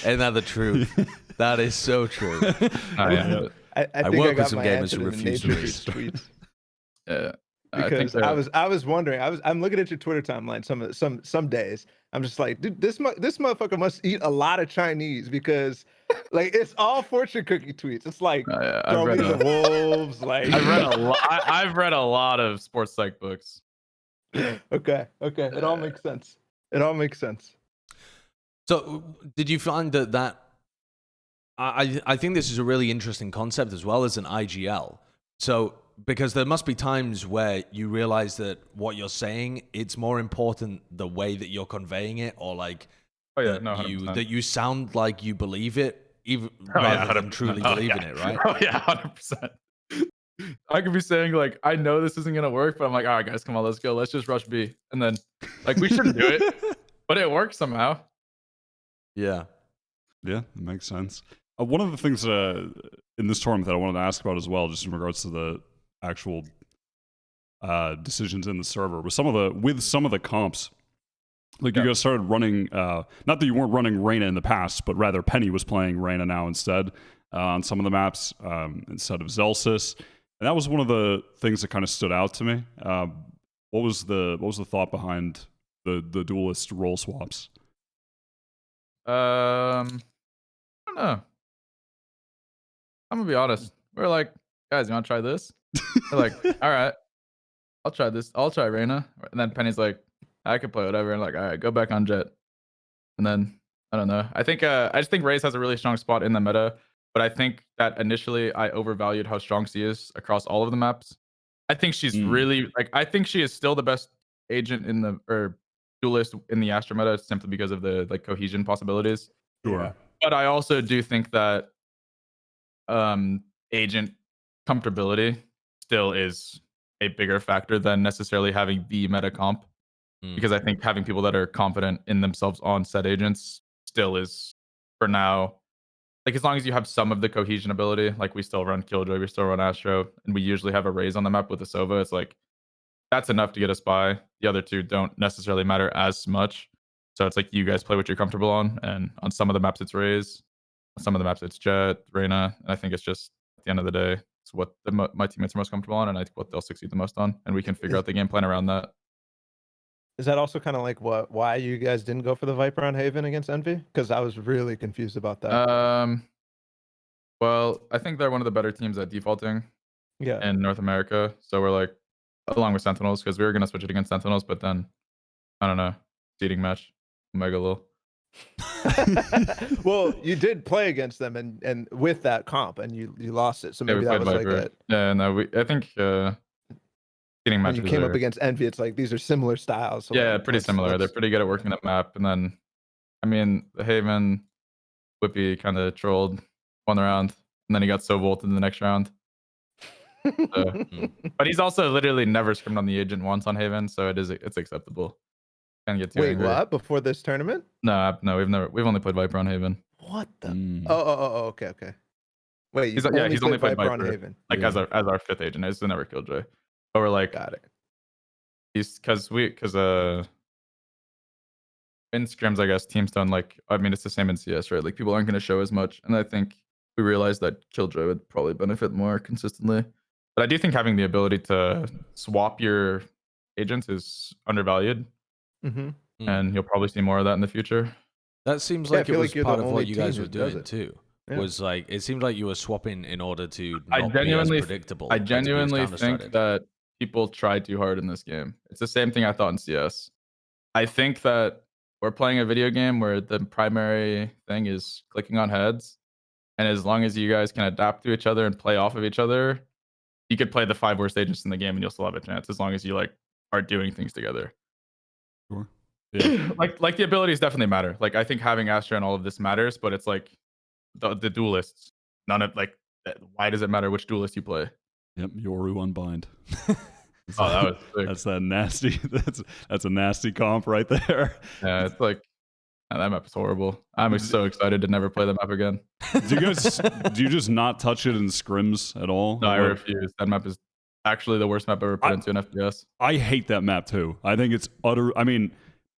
Ain't that the truth? That is so true. I I think work I with got some my gamers answer who in the refuse to nature of read. these tweets. Yeah. Because I was wondering. I'm looking at your Twitter timeline. Some days I'm just like, dude, this motherfucker must eat a lot of Chinese because, like, it's all fortune cookie tweets. It's like, I've read the wolves. Like, I've read a lot. I've read a lot of sports psych books. Okay, it all makes sense. It all makes sense. So, did you find that I think this is a really interesting concept as well as an IGL. So, because there must be times where you realize that what you're saying, it's more important the way that you're conveying it, or like that you sound like you believe it, even rather than truly believing it, right? Oh yeah, 100%. I could be saying like, I know this isn't gonna work, but I'm like, all right, guys, come on, let's go, let's just rush B, and then like we shouldn't do it, but it works somehow. Yeah, that makes sense. One of the things in this tournament that I wanted to ask about as well, just in regards to the actual decisions in the server, was some of the comps. Like you guys started running, not that you weren't running Reyna in the past, but rather Penny was playing Reyna now instead on some of the maps instead of Zelsis, and that was one of the things that kind of stood out to me. What was the thought behind the duelist role swaps? I don't know. I'm gonna be honest. We're like, guys, you want to try this? We're like, all right, I'll try this. I'll try Reyna. And then Penny's like, I could play whatever. And like, all right, go back on Jett. And then I don't know. I think I just think Raze has a really strong spot in the meta. But I think that initially I overvalued how strong she is across all of the maps. I think she's really like, I think she is still the best agent in the or duelist in the Astra meta simply because of the like cohesion possibilities. Sure. Yeah. But I also do think that agent comfortability still is a bigger factor than necessarily having the meta comp, because I think having people that are confident in themselves on set agents still is, for now, like as long as you have some of the cohesion ability, like we still run Killjoy, we still run Astro, and we usually have a Raze on the map with a Sova, it's like that's enough to get us by. The other two don't necessarily matter as much. So it's like you guys play what you're comfortable on, and on some of the maps it's Raze, on some of the maps it's Jett, Reyna, and I think it's just at the end of the day, it's what my teammates are most comfortable on, and I think what they'll succeed the most on, and we can figure out the game plan around that. Is that also kind of like why you guys didn't go for the Viper on Haven against Envy? Because I was really confused about that. Well, I think they're one of the better teams at defaulting Yeah. in North America. So we're like, along with Sentinels, because we were gonna switch it against Sentinels, but then I don't know, seeding match, Omega Lil. Well, you did play against them and with that comp, and you lost it. So maybe that was Viper. like it. Yeah, no, I think seeding When matches you came up are, against Envy, it's like these are similar styles. So yeah, like, pretty similar. They're pretty good at working the map, and then I mean, the Haven Wippie kind of trolled one round, and then he got so volted in the next round. But he's also literally never scrimmed on the agent once on Haven, so it's acceptable. Can't get too Wait, angry. what? Before this tournament? No, we've only played Viper on Haven. What the? Oh, okay. Wait, He's only played Viper on Haven, like as our fifth agent. He's never Killjoy. But we're like, got it. He's because in scrims, I guess teams don't like. I mean, it's the same in CS, right? Like people aren't going to show as much, and I think we realized that Killjoy would probably benefit more consistently. But I do think having the ability to swap your agents is undervalued, and you'll probably see more of that in the future. That seems like it was part of what you guys were that does doing it. too. Yeah. Was like it seemed like you were swapping in order to I not be as genuinely predictable. I and to be as genuinely think counter-threated. that people try too hard in this game. It's the same thing I thought in CS. I think that we're playing a video game where the primary thing is clicking on heads, and as long as you guys can adapt to each other and play off of each other, you could play the 5 worst agents in the game and you'll still have a chance, as long as you like are doing things together. Sure. Yeah. like the abilities definitely matter. Like I think having Astra and all of this matters, but it's like the duelists. None of like, why does it matter which duelist you play? Yep, Yoru Unbind. Oh, that was sick. That's that nasty. That's a nasty comp right there. Yeah, it's like that map is horrible. I'm so excited to never play the map again. Do you just not touch it in scrims at all? No, I refuse. That map is actually the worst map ever put into an FPS. I hate that map too. I think it's utter. I mean,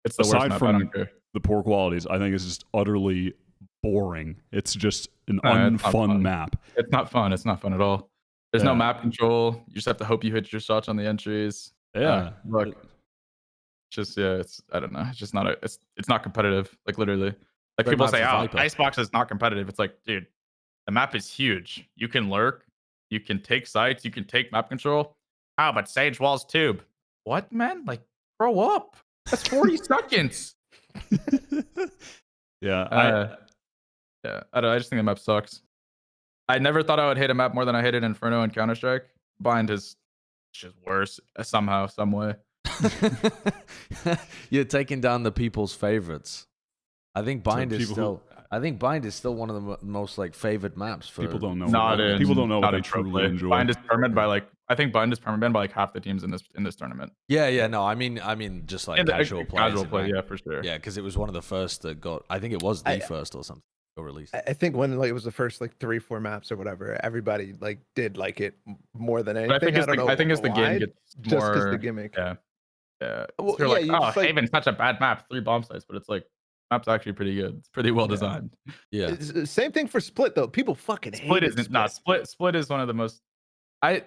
it's the worst aside map. from I don't care. the poor qualities, I think it's just utterly boring. It's just an No, it's not unfun fun. map. It's not fun. It's not fun at all. There's no map control. You just have to hope you hit your shots on the entries. Yeah. Look, just it's I don't know. It's just not it's not competitive. Like literally, like Great people map say, for "Oh, Viper." Icebox is not competitive." It's like, dude, the map is huge. You can lurk. You can take sites. You can take map control. Ah, but Sage Walls tube. What, man? Like, grow up. That's 40 seconds. Yeah. Yeah, I don't. I just think the map sucks. I never thought I would hate a map more than I hated Inferno and Counter Strike. Bind is just worse somehow, some way. You're taking down the people's favorites. I think Bind is people still. I think Bind is still one of the most like favored maps for People don't know. People don't know what they truly enjoy. Bind is permanent by like I think Bind is permanent by like half the teams in this tournament. Yeah. No, I mean, just like casual players. Casual play, yeah, for sure. Yeah, because it was one of the first that got. I think it was the first or something. Released. I think when like it was the first like 3-4 maps or whatever, everybody like did like it more than anything. But I think as the game gets just more because the gimmick. Yeah. Well, You're like, you oh, just, like, Haven's such a bad map, 3 bomb sites, but it's like map's actually pretty good. It's pretty well designed. Yeah. Same thing for Split though. People fucking Split hate isn't not Split is one of the most. I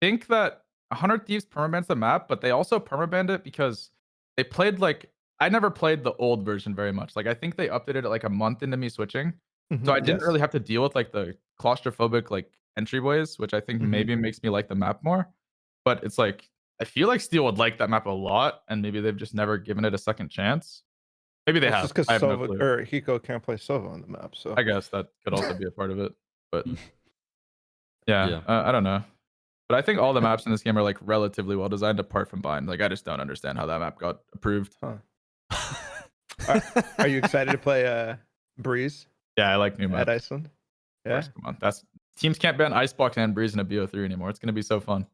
think that 100 Thieves permabans the map, but they also permabanned it because they played like I never played the old version very much. Like I think they updated it like a month into me switching. So I didn't really have to deal with like the claustrophobic like entryways, which I think maybe makes me like the map more. But it's like I feel like Steel would like that map a lot, and maybe they've just never given it a second chance. Maybe they have. Just because Sova or Hiko can't play Sova on the map, so I guess that could also be a part of it. But yeah. I don't know. But I think all the maps in this game are like relatively well designed, apart from Bind. Like I just don't understand how that map got approved. Are you excited to play Breeze? Yeah, I like new maps. At Iceland. Yeah, come on. That's teams can't ban Icebox and Breeze in a BO3 anymore. It's gonna be so fun.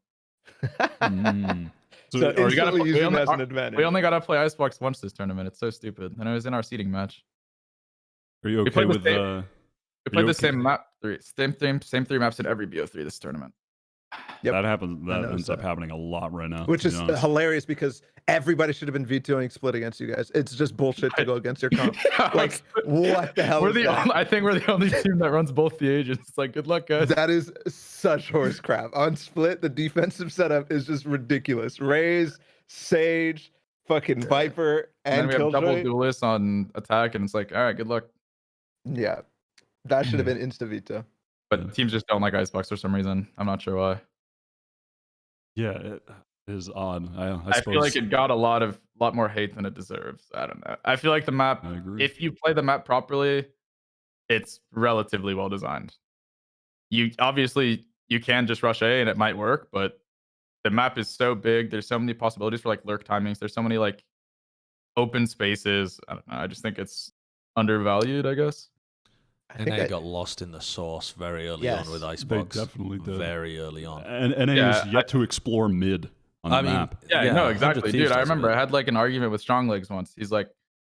So instantly using that as an advantage. We only gotta play Icebox once this tournament. It's so stupid. And it was in our seeding match. Are you okay with we played the same map same 3 maps in every BO3 this tournament. Yep. That happens. That ends up happening a lot right now, which is hilarious because everybody should have been vetoing Split against you guys. It's just bullshit to go against your comp. Like, what the hell? I think we're the only team that runs both the agents. It's like, good luck, guys. That is such horse crap. On Split, the defensive setup is just ridiculous. Raze, Sage, fucking Viper, and then we have double Killjoy. duelists on attack, and it's like, all right, good luck. Yeah, that should have been insta veto. But teams just don't like Icebox for some reason. I'm not sure why. Yeah, it is odd. I feel like it got a lot more hate than it deserves. I don't know. I feel like the map, if you play the map properly, it's relatively well designed. You obviously you can just rush A and it might work, but the map is so big. There's so many possibilities for like lurk timings. There's so many like open spaces. I don't know. I just think it's undervalued, I guess. NA got lost in the sauce very early on with Icebox. They definitely did. Very early on. And NA is yet to explore mid on the map. Yeah, no, exactly. Dude, I remember I had like an argument with Strong Legs once. He's like,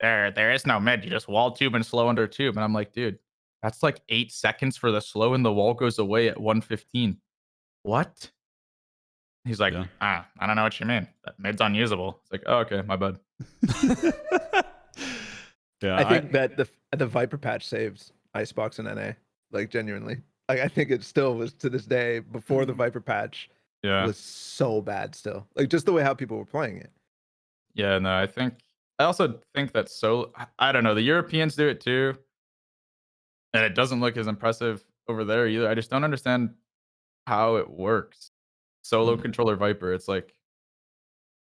there is no mid. You just wall tube and slow under tube. And I'm like, dude, that's like 8 seconds for the slow and the wall goes away at 1:15. What? He's like, I don't know what you mean. That mid's unusable. It's like, oh, okay, my bad. I think that the Viper patch saves Icebox and NA, like genuinely. Like I think it still was to this day before the Viper patch was so bad still. Like just the way how people were playing it. Yeah, no, I also think that I don't know, the Europeans do it too. And it doesn't look as impressive over there either. I just don't understand how it works. Solo controller Viper, it's like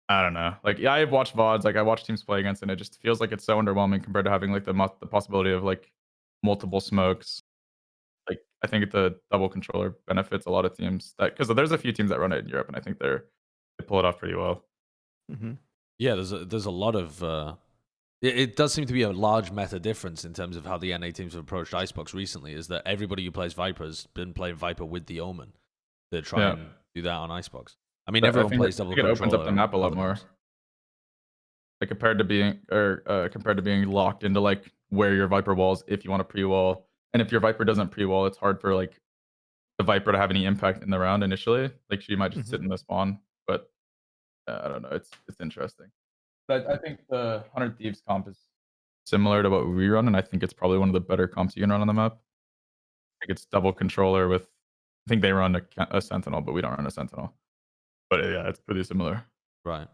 I don't know. Like, yeah, I've watched VODs, like I watch teams play against, and it just feels like it's so underwhelming compared to having like the possibility of like multiple smokes. Like, I think the double controller benefits a lot of teams because there's a few teams that run it in Europe, and I think they pull it off pretty well. Yeah, there's a lot of. It does seem to be a large meta difference in terms of how the NA teams have approached Icebox recently. Is that everybody who plays Viper has been playing Viper with the Omen. They try and do that on Icebox. I mean, everyone plays double controller. It opens up the map a lot more. Like compared to being locked into like where your Viper walls if you want to pre-wall, and if your Viper doesn't pre-wall, it's hard for like the Viper to have any impact in the round initially. Like she might just sit in the spawn, but I don't know. It's interesting. But I think the 100 Thieves comp is similar to what we run, and I think it's probably one of the better comps you can run on the map. Like it's double controller with, I think they run a Sentinel, but we don't run a Sentinel. But yeah, it's pretty similar. Right.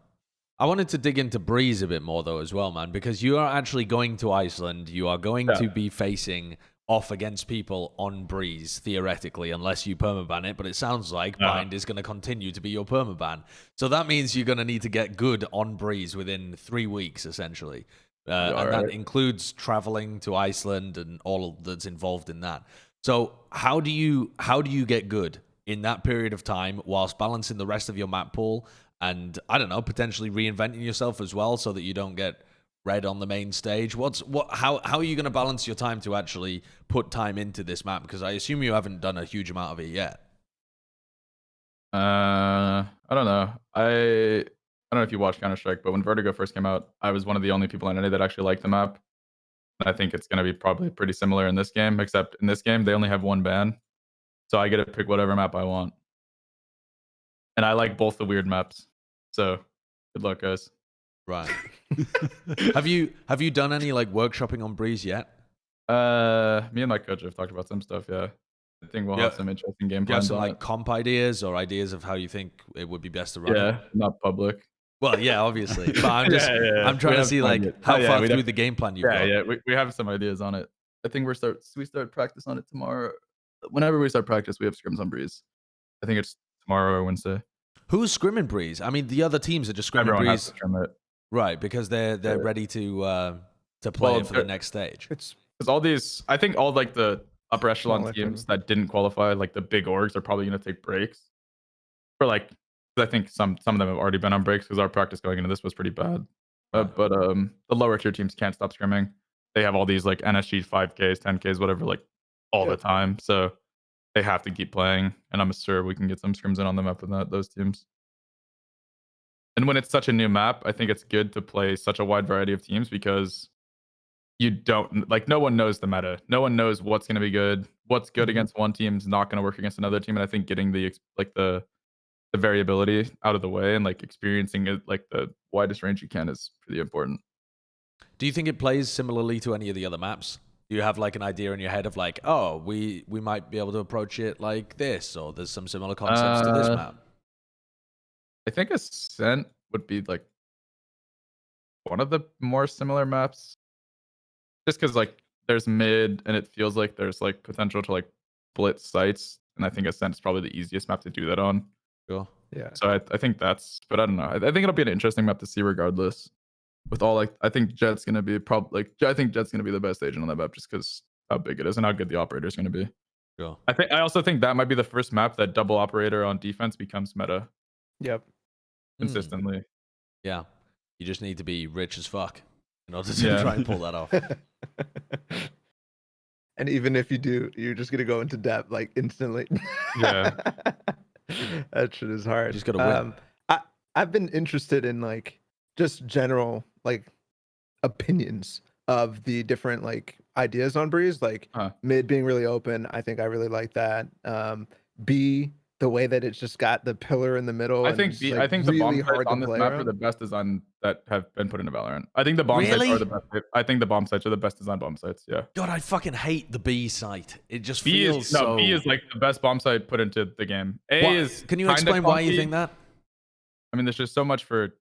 I wanted to dig into Breeze a bit more though as well, man, because you are actually going to Iceland. You are going to be facing off against people on Breeze, theoretically, unless you permaban it, but it sounds like Bind is going to continue to be your permaban. So that means you're going to need to get good on Breeze within 3 weeks, essentially. And that includes traveling to Iceland and all that's involved in that. So how do you get good in that period of time whilst balancing the rest of your map pool and, I don't know, potentially reinventing yourself as well so that you don't get red on the main stage? How are you going to balance your time to actually put time into this map? Because I assume you haven't done a huge amount of it yet. I don't know. I don't know if you watched Counter-Strike, but when Vertigo first came out, I was one of the only people in NA that actually liked the map. And I think it's going to be probably pretty similar in this game, except in this game, they only have one ban. So I get to pick whatever map I want. And I like both the weird maps. So good luck, guys. Right. Have you done any like workshopping on Breeze yet? Me and my coach have talked about some stuff, yeah. I think we'll have some interesting game Do you have plans some on like it. comp ideas or ideas of how you think it would be best to run it? Yeah, not public. Well, yeah, obviously. But I'm just I'm trying to see like how far through the game plan you've got. Yeah, we have some ideas on it. I think we start practice on it tomorrow. Whenever we start practice, we have scrims on Breeze. I think it's tomorrow or Wednesday. Who's scrimming Breeze? I mean, the other teams are just scrimming Everyone Breeze. has to scrim it. Right, because they're ready to play it for the next stage. It's because all these, I think all like the upper echelon Smaller teams teams. that didn't qualify, like the big orgs, are probably going to take breaks. For like, 'cause I think some of them have already been on breaks because our practice going into this was pretty bad. But the lower tier teams can't stop scrimming. They have all these like NSG 5Ks, 10Ks, whatever, like all the time. So they have to keep playing, and I'm sure we can get some scrims in on the map with those teams. And when it's such a new map, I think it's good to play such a wide variety of teams because you don't like no one knows the meta. No one knows what's going to be good. What's good against one team is not going to work against another team. And I think getting the variability out of the way and like experiencing it like the widest range you can is pretty important. Do you think it plays similarly to any of the other maps? Do you have like an idea in your head of like, oh, we might be able to approach it like this, or there's some similar concepts to this map? I think Ascent would be like one of the more similar maps. Just because like there's mid and it feels like there's like potential to like split sites. And I think Ascent is probably the easiest map to do that on. Sure. Yeah. So I think that's, but I don't know. I think it'll be an interesting map to see regardless. With all like, I think Jett's gonna be I think Jett's gonna be the best agent on that map just because how big it is and how good the operator's gonna be. Sure. I also think that might be the first map that double operator on defense becomes meta. Yep. Consistently. Yeah. You just need to be rich as fuck in order to try and pull that off. And even if you do, you're just gonna go into debt like instantly. Yeah. That shit is hard. You just gotta win. I've been interested in like just general like opinions of the different like ideas on Breeze, like mid being really open. I think I really like that. B, the way that it's just got the pillar in the middle. I think like, I think really the bomb sites hard on to this play map around. are the best design that have been put into Valorant. I think the bomb sites Really? are the best. I think the bomb sites are the best designed bomb sites. Yeah. God, I fucking hate the B site. It just B feels is so. B is like the best bomb site put into the game. A is. Can you kinda explain why you clunky. think that? I mean, there's just so much for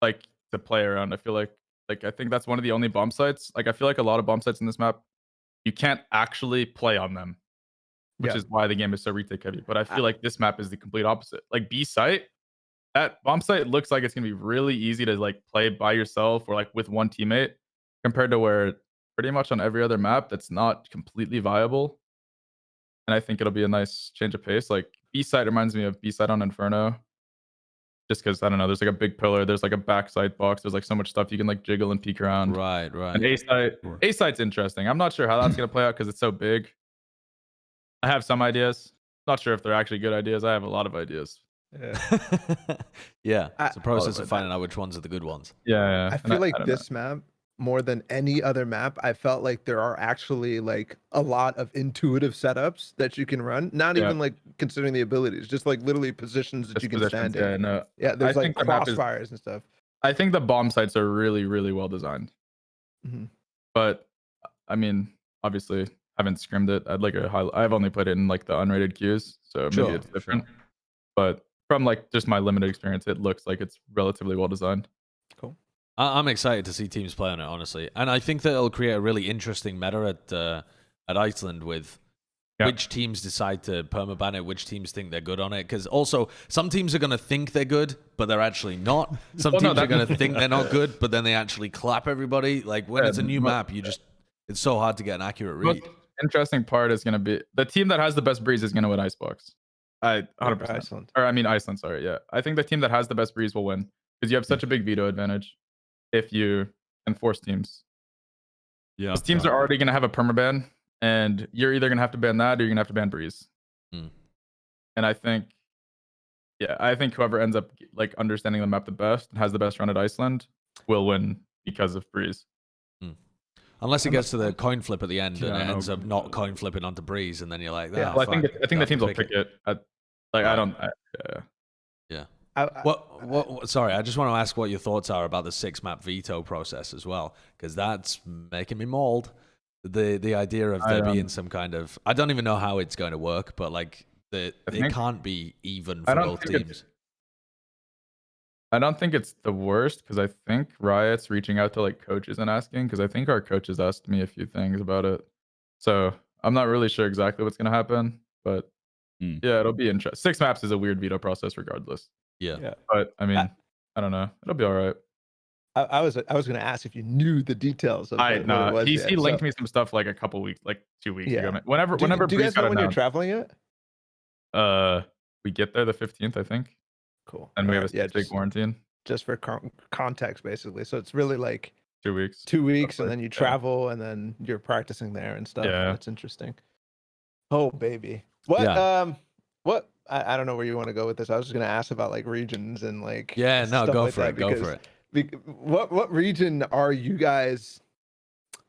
like to play around. I feel like I think that's one of the only bomb sites. Like I feel like a lot of bomb sites in this map, you can't actually play on them, which is why the game is so retake heavy. But I feel like this map is the complete opposite. Like B site, that bomb site looks like it's gonna be really easy to like play by yourself or like with one teammate, compared to where pretty much on every other map that's not completely viable. And I think it'll be a nice change of pace. Like B site reminds me of B site on Inferno. Just because I don't know, there's like a big pillar, there's like a backside box, there's like so much stuff you can like jiggle and peek around. Right. And A site's interesting. I'm not sure how that's gonna play out because it's so big. I have some ideas. Not sure if they're actually good ideas. I have a lot of ideas. Yeah. It's a process of finding out which ones are the good ones. Yeah. I feel like this map, more than any other map, I felt like there are actually like a lot of intuitive setups that you can run. Not even like considering the abilities, just like literally positions that you can stand in. Yeah, there's like crossfires and stuff. I think the bomb sites are really, really well designed. But I mean, obviously, haven't scrimmed it. I've only played it in like the unrated queues, so maybe it's different. But from like just my limited experience, it looks like it's relatively well designed. Cool. I'm excited to see teams play on it, honestly, and I think that it'll create a really interesting meta at Iceland with which teams decide to permaban it, which teams think they're good on it. Because also, some teams are going to think they're good, but they're actually not. Some teams are going to think they're not good, but then they actually clap everybody. Like when it's a new map, it's so hard to get an accurate read. Most interesting part is going to be the team that has the best breeze is going to win Icebox. 100%. Iceland. Or I mean Iceland, sorry. Yeah. I think the team that has the best breeze will win because you have such a big veto advantage if you can force teams. Yeah. These teams are already going to have a permaban. And you're either going to have to ban that or you're going to have to ban Breeze. And I think whoever ends up like understanding the map the best and has the best run at Iceland will win because of Breeze. Unless it gets to the coin flip at the end and it ends up not coin flipping onto Breeze, and then you're like, well, I think the teams will pick it. Sorry, I just want to ask what your thoughts are about the 6-map veto process as well, because that's making me mauled. The idea of there being some kind of, I don't even know how it's going to work, but like it can't be even for both teams. I don't think it's the worst because I think Riot's reaching out to like coaches and asking, because I think our coaches asked me a few things about it. So I'm not really sure exactly what's going to happen, but yeah, it'll be interesting. 6 maps is a weird veto process regardless. Yeah. But I mean, I don't know. It'll be all right. I was going to ask if you knew the details of what it was. He linked me some stuff like a couple weeks, like 2 weeks ago. Whenever do you guys know when you're traveling yet? We get there the 15th, I think. Cool. And we have a big quarantine. Just for context, basically. So it's really like 2 weeks. 2 weeks, and then you travel, and then you're practicing there and stuff. Yeah, that's interesting. Oh baby, what? Yeah. What? I don't know where you want to go with this. I was just going to ask about like regions and like go for it. Go for it. What region are you guys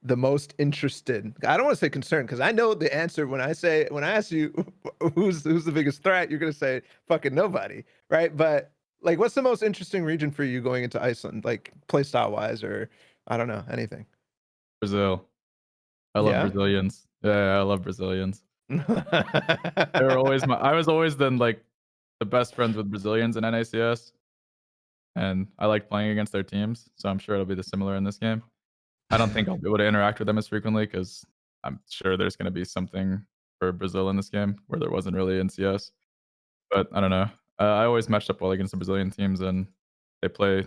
the most interested? I don't want to say concerned because I know the answer when I ask you who's the biggest threat, you're gonna say fucking nobody, right? But like, what's the most interesting region for you going into Iceland, like playstyle wise, or I don't know, anything? Brazil. I love Brazilians. Yeah, I love Brazilians. They were always I was always then like the best friends with Brazilians in NACS. And I like playing against their teams, so I'm sure it'll be similar in this game. I don't think I'll be able to interact with them as frequently because I'm sure there's going to be something for Brazil in this game where there wasn't really in CS. But I don't know. I always matched up well against the Brazilian teams, and they play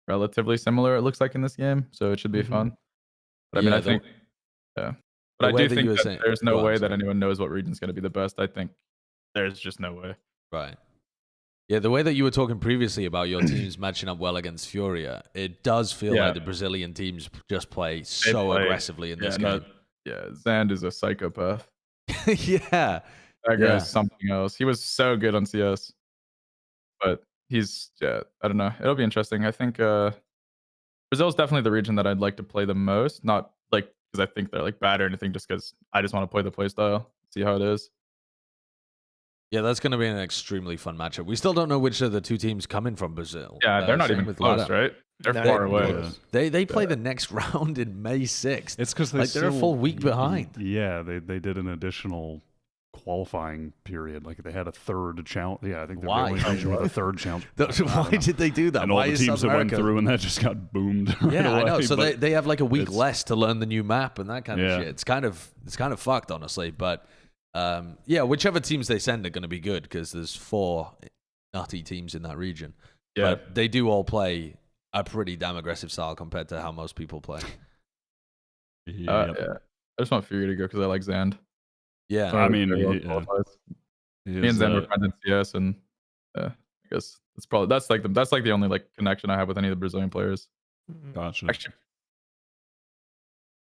relatively similar, it looks like, in this game, so it should be fun. But I mean, I think, but I do think that there's no way that anyone knows what region's going to be the best. I think there's just no way. Right. Yeah, the way that you were talking previously about your teams matching up well against Furia, it does feel like the Brazilian teams just play aggressively in this game. Zand is a psychopath. Yeah. That guy's something else. He was so good on CS. But he's, I don't know. It'll be interesting. I think Brazil's definitely the region that I'd like to play the most. Not like because I think they're like bad or anything, just because I just want to play the playstyle, see how it is. Yeah, that's going to be an extremely fun matchup. We still don't know which of the two teams coming from Brazil. Yeah, they're not even close, right? They're far away. They play the next round in May 6th. It's because they're a full week behind. Yeah, they did an additional qualifying period. Like they had a third challenge. Yeah, I think they're the only region with a third challenge. Why did they do that? And all the teams that went through and that just got boomed. Yeah, I know. So they have like a week less to learn the new map and that kind of shit. It's kind of fucked, honestly. But whichever teams they send are going to be good because there's 4 nutty teams in that region. Yeah, but they do all play a pretty damn aggressive style compared to how most people play. I just want Fury to go because I like Zand. Yeah, so I mean, me and Zand were friends in CS, and I guess that's like the only like connection I have with any of the Brazilian players. Gotcha. Actually,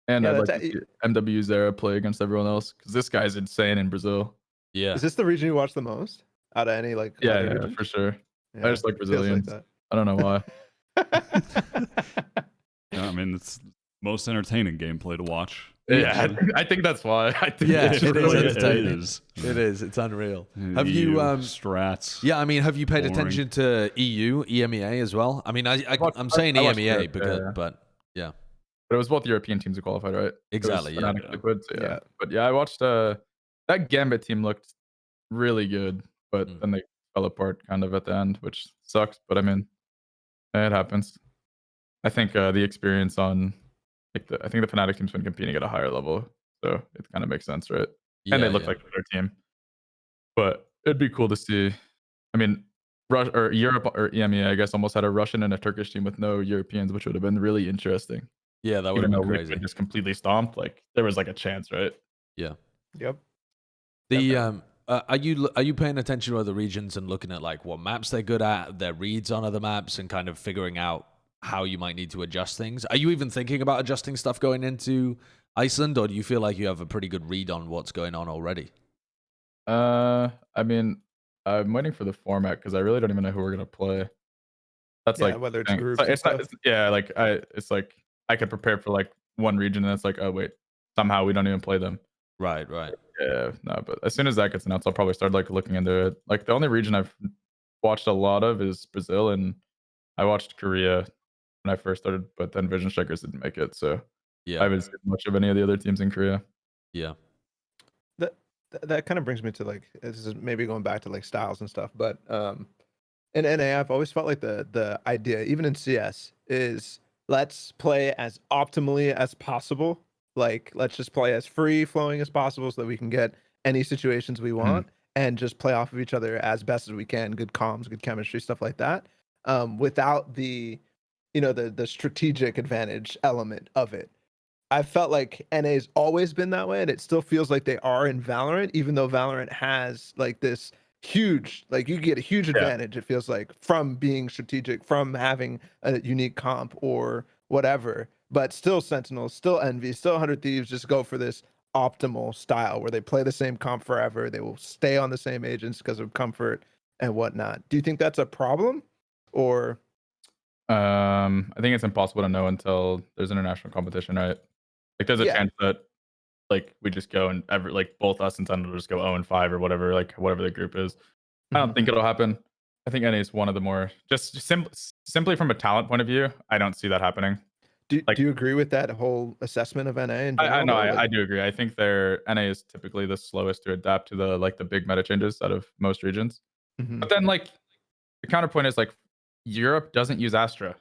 and I'd like to see MW Zera play against everyone else because this guy's insane in Brazil. Yeah, is this the region you watch the most out of any like? Yeah, for sure. Yeah, I just like Brazilians. Like I don't know why. I mean, it's most entertaining gameplay to watch. Yeah, I think that's why. I think it is entertaining. It is. It's unreal. Have you strats? Yeah, I mean, have you paid attention to EU, EMEA as well? I mean, I'm saying EMEA because, but yeah. But it was both European teams who qualified, right? Exactly. Yeah. Fnatic, Liquid, so Yeah. But yeah, I watched that Gambit team looked really good, but then they fell apart kind of at the end, which sucks. But I mean, it happens. I think the experience on I think the Fnatic team's been competing at a higher level, so it kind of makes sense, right? And they look like a better team. But it'd be cool to see. I mean, Europe or EMEA, I guess, almost had a Russian and a Turkish team with no Europeans, which would have been really interesting. Yeah, that would have been crazy. Just completely stomped. Like there was like a chance, right? Yeah. Yep. Are you paying attention to other regions and looking at like what maps they're good at, their reads on other maps, and kind of figuring out how you might need to adjust things? Are you even thinking about adjusting stuff going into Iceland, or do you feel like you have a pretty good read on what's going on already? I mean, I'm waiting for the format because I really don't even know who we're gonna play. That's like whether it's groups. It's not. It's like I could prepare for like one region, and it's like, oh wait, somehow we don't even play them. Right. Yeah, no, but as soon as that gets announced, I'll probably start like looking into it. Like the only region I've watched a lot of is Brazil, and I watched Korea when I first started, but then Vision Strikers didn't make it, so I haven't seen much of any of the other teams in Korea. Yeah. That kind of brings me to like, this is maybe going back to like styles and stuff, but in NA, I've always felt like the idea, even in CS, is let's play as optimally as possible. Like, let's just play as free flowing as possible so that we can get any situations we want and just play off of each other as best as we can. Good comms, good chemistry, stuff like that. Without the, the strategic advantage element of it. I felt like NA's always been that way, and it still feels like they are in Valorant, even though Valorant has like this huge, like you get a huge advantage, it feels like, from being strategic, from having a unique comp or whatever. But still Sentinels, still Envy, still 100 Thieves just go for this optimal style where they play the same comp forever. They will stay on the same agents because of comfort and whatnot. Do you think that's a problem? Or I think it's impossible to know until there's international competition, right? Like there's a chance that like we just go and like both us and Sentinel just go 0-5 or whatever, like whatever the group is. I don't think it'll happen. I think NA is one of the more simply from a talent point of view, I don't see that happening. Do you agree with that whole assessment of NA? I know, I do agree. I think NA is typically the slowest to adapt to the big meta changes out of most regions. But then like the counterpoint is like Europe doesn't use Astra.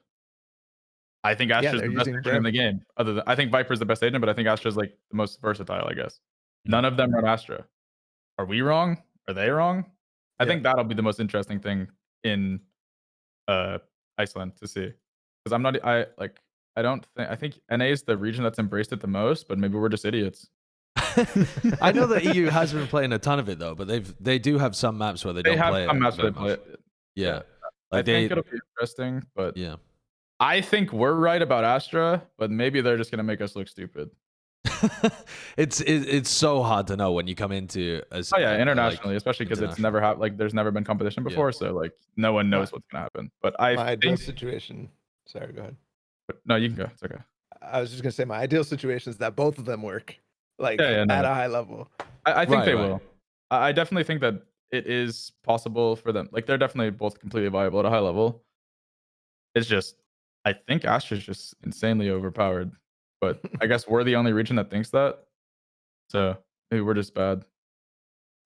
I think Astra's the best agent in the game. I think Viper's the best agent, but I think Astra's like the most versatile, I guess. None of them run Astra. Are we wrong? Are they wrong? I think that'll be the most interesting thing in Iceland to see. Because I think NA is the region that's embraced it the most, but maybe we're just idiots. I know that EU has been playing a ton of it though, but they do have some maps where they don't play it. Some maps where they play it. Yeah. I think it'll be interesting, but yeah. I think we're right about Astra, but maybe they're just gonna make us look stupid. It's so hard to know when you come into internationally, especially because it's never there's never been competition before, so like no one knows what's gonna happen. But my ideal situation. Sorry, go ahead. No, you can go. It's okay. I was just gonna say my ideal situation is that both of them work at a high level. I think they will. I definitely think that it is possible for them. Like they're definitely both completely viable at a high level. It's just I think Astra's just insanely overpowered. But I guess we're the only region that thinks that. So maybe we're just bad.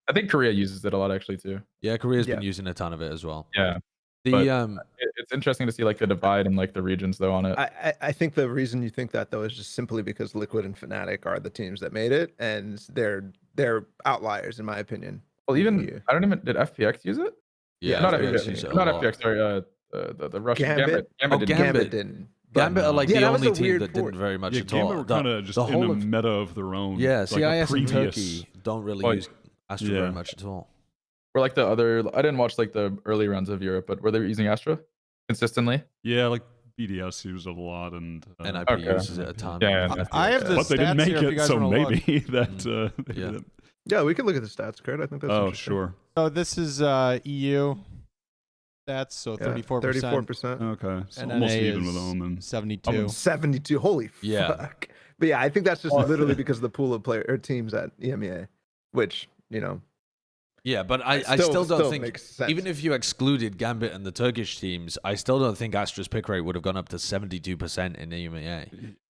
I think Korea uses it a lot actually too. Yeah, Korea's been using a ton of it as well. Yeah. It's interesting to see like the divide in like the regions though on it. I think the reason you think that though is just simply because Liquid and Fnatic are the teams that made it, and they're outliers in my opinion. Well, even did FPX use it? Yeah, not FPX. Sorry, the Russian Gambit didn't. Gambit are like the only team that didn't very much at all. Gambit were kind of just in a meta of their own. Yeah, CIS and Turkey don't really use Astra very much at all. Or like the other, I didn't watch like the early rounds of Europe, but were they using Astra consistently? Yeah, like BDS used it a lot, and NIP uses it a ton. Yeah, I have the but they didn't make it, so maybe that. Yeah, we can look at the stats, Kurt. I think that's interesting. Sure. So this is EU stats, so 34%. 34%. Okay, so almost even with Omen. 72. 72. Holy fuck. But yeah, I think that's just literally because of the pool of teams at EMEA, which Yeah, but I It still don't think, makes sense. even if you excluded Gambit and the Turkish teams, I still don't think Astra's pick rate would have gone up to 72% in EMEA.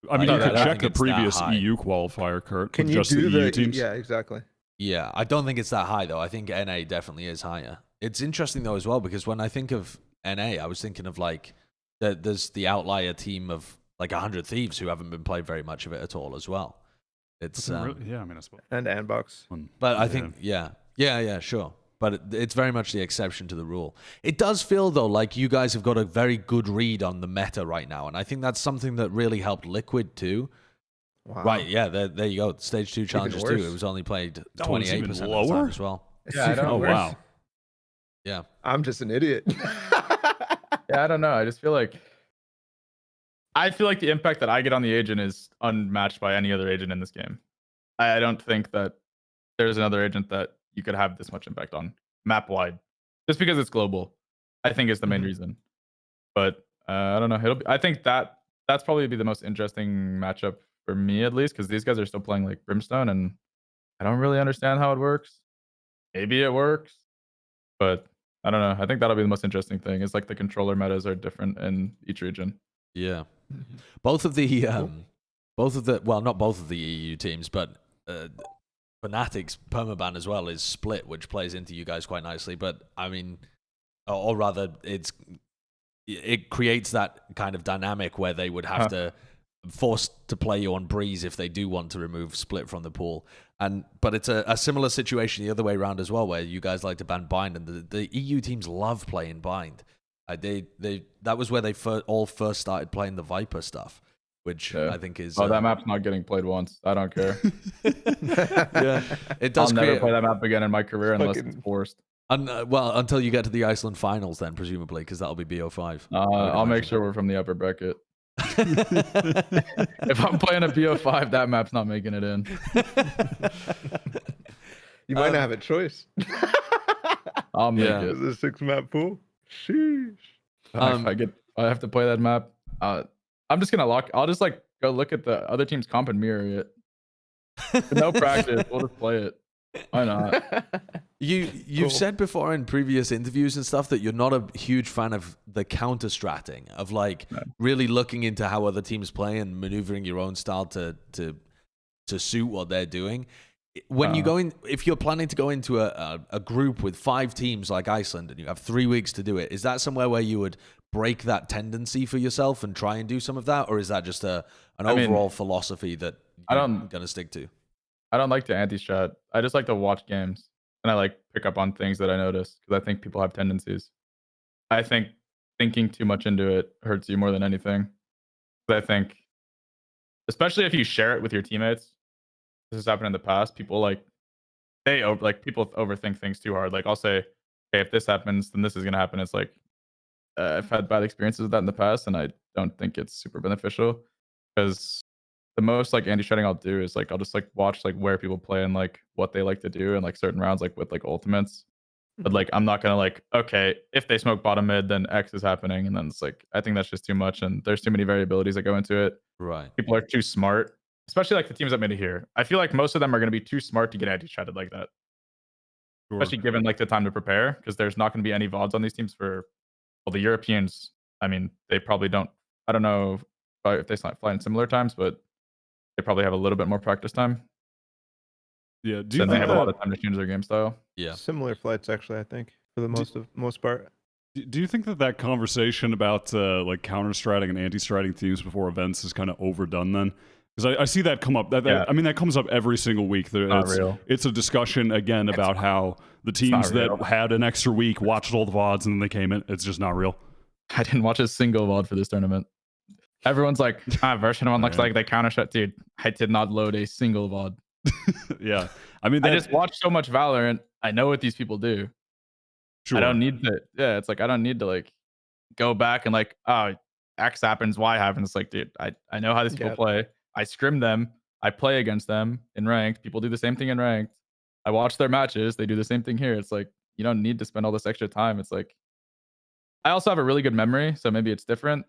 I mean, Like, you I could don't check think the it's that previous high. EU qualifier, Kurt, Can with you just do the EU teams. Yeah, exactly. Yeah, I don't think it's that high, though. I think NA definitely is higher. It's interesting, though, as well, because when I think of NA, I was thinking of, like, there's the outlier team of, like, 100 Thieves who haven't been playing very much of it at all as well. It's Yeah, I mean, I suppose. And Andbox. But I think, yeah, sure. But it's very much the exception to the rule. It does feel, though, like you guys have got a very good read on the meta right now. And I think that's something that really helped Liquid, too. Wow. Right, yeah, there you go. Stage 2 challenges, too. It was only played 28% of the time as well. Yeah, I don't Oh, know. wow. Yeah. I'm just an idiot. Yeah, I don't know. I feel like the impact that I get on the agent is unmatched by any other agent in this game. I don't think that there's another agent that you could have this much impact on map wide, just because it's global. I think is the main reason. But I don't know. I think that's probably be the most interesting matchup for me, at least, because these guys are still playing like Brimstone, and I don't really understand how it works. Maybe it works, but I don't know. I think that'll be the most interesting thing. Is like the controller metas are different in each region. Yeah. Both of the well, not both of the EU teams, but Fnatic's permaban as well is split, which plays into you guys quite nicely. But I mean, or rather, it creates that kind of dynamic where they would have to force to play you on Breeze if they do want to remove Split from the pool. But it's a similar situation the other way around as well, where you guys like to ban Bind, and the EU teams love playing Bind. That was where they all first started playing the Viper stuff, which I think is. Oh, that map's not getting played once. I don't care. Yeah, it does. I'll never play that map again in my career unless it's forced. Well, until you get to the Iceland finals, then presumably, because that'll be BO5. I'll make sure we're from the upper bracket. If I'm playing a BO5, that map's not making it in. You might not have a choice. I'll make it. It's a 6-map pool. Sheesh. If I have to play that map, I'm just gonna I'll just like go look at the other team's comp and mirror it. With no practice, we'll just play it. Why not? You've said before in previous interviews and stuff that you're not a huge fan of the counter stratting, of like really looking into how other teams play and maneuvering your own style to suit what they're doing. When you go in, if you're planning to go into a group with 5 teams like Iceland and you have 3 weeks to do it, is that somewhere where you would break that tendency for yourself and try and do some of that, or is that just an overall philosophy that you're gonna stick to? I don't like to anti-strat. I just like to watch games, and I like pick up on things that I notice because I think people have tendencies. I think thinking too much into it hurts you more than anything. But I think, especially if you share it with your teammates, this has happened in the past. People people overthink things too hard. Like I'll say, "Hey, if this happens, then this is gonna happen." It's like I've had bad experiences with that in the past, and I don't think it's super beneficial because the most like anti-shredding I'll do is like I'll just like watch like where people play and like what they like to do and like certain rounds like with like ultimates. But like I'm not gonna like, okay, if they smoke bottom mid, then X is happening, and then it's like I think that's just too much, and there's too many variabilities that go into it. Right. People are too smart, especially like the teams that made it here. I feel like most of them are gonna be too smart to get anti-shredded like that. Sure. Especially given like the time to prepare, because there's not gonna be any VODs on these teams for the Europeans. I mean, they probably don't. I don't know if they fly in similar times, but they probably have a little bit more practice time. Yeah, So they have a lot of time to change their game style. Yeah. Similar flights, actually, I think, for the most part. Do you think that conversation about like counter-stratting and anti-stratting teams before events is kind of overdone then? Because I see that come up. I mean, that comes up every single week. It's a discussion, again, about how the teams that had an extra week watched all the VODs and then they came in. It's just not real. I didn't watch a single VOD for this tournament. Everyone's like, version 1 looks like they counter-strat. Dude, I did not load a single VOD. Yeah. I mean, I just watch so much Valorant. I know what these people do. Sure. I don't need to. Yeah, it's like I don't need to like go back and like, oh, X happens, Y happens. It's like, dude, I know how these people play. I scrim them. I play against them in ranked. People do the same thing in ranked. I watch their matches. They do the same thing here. It's like you don't need to spend all this extra time. It's like I also have a really good memory, so maybe it's different.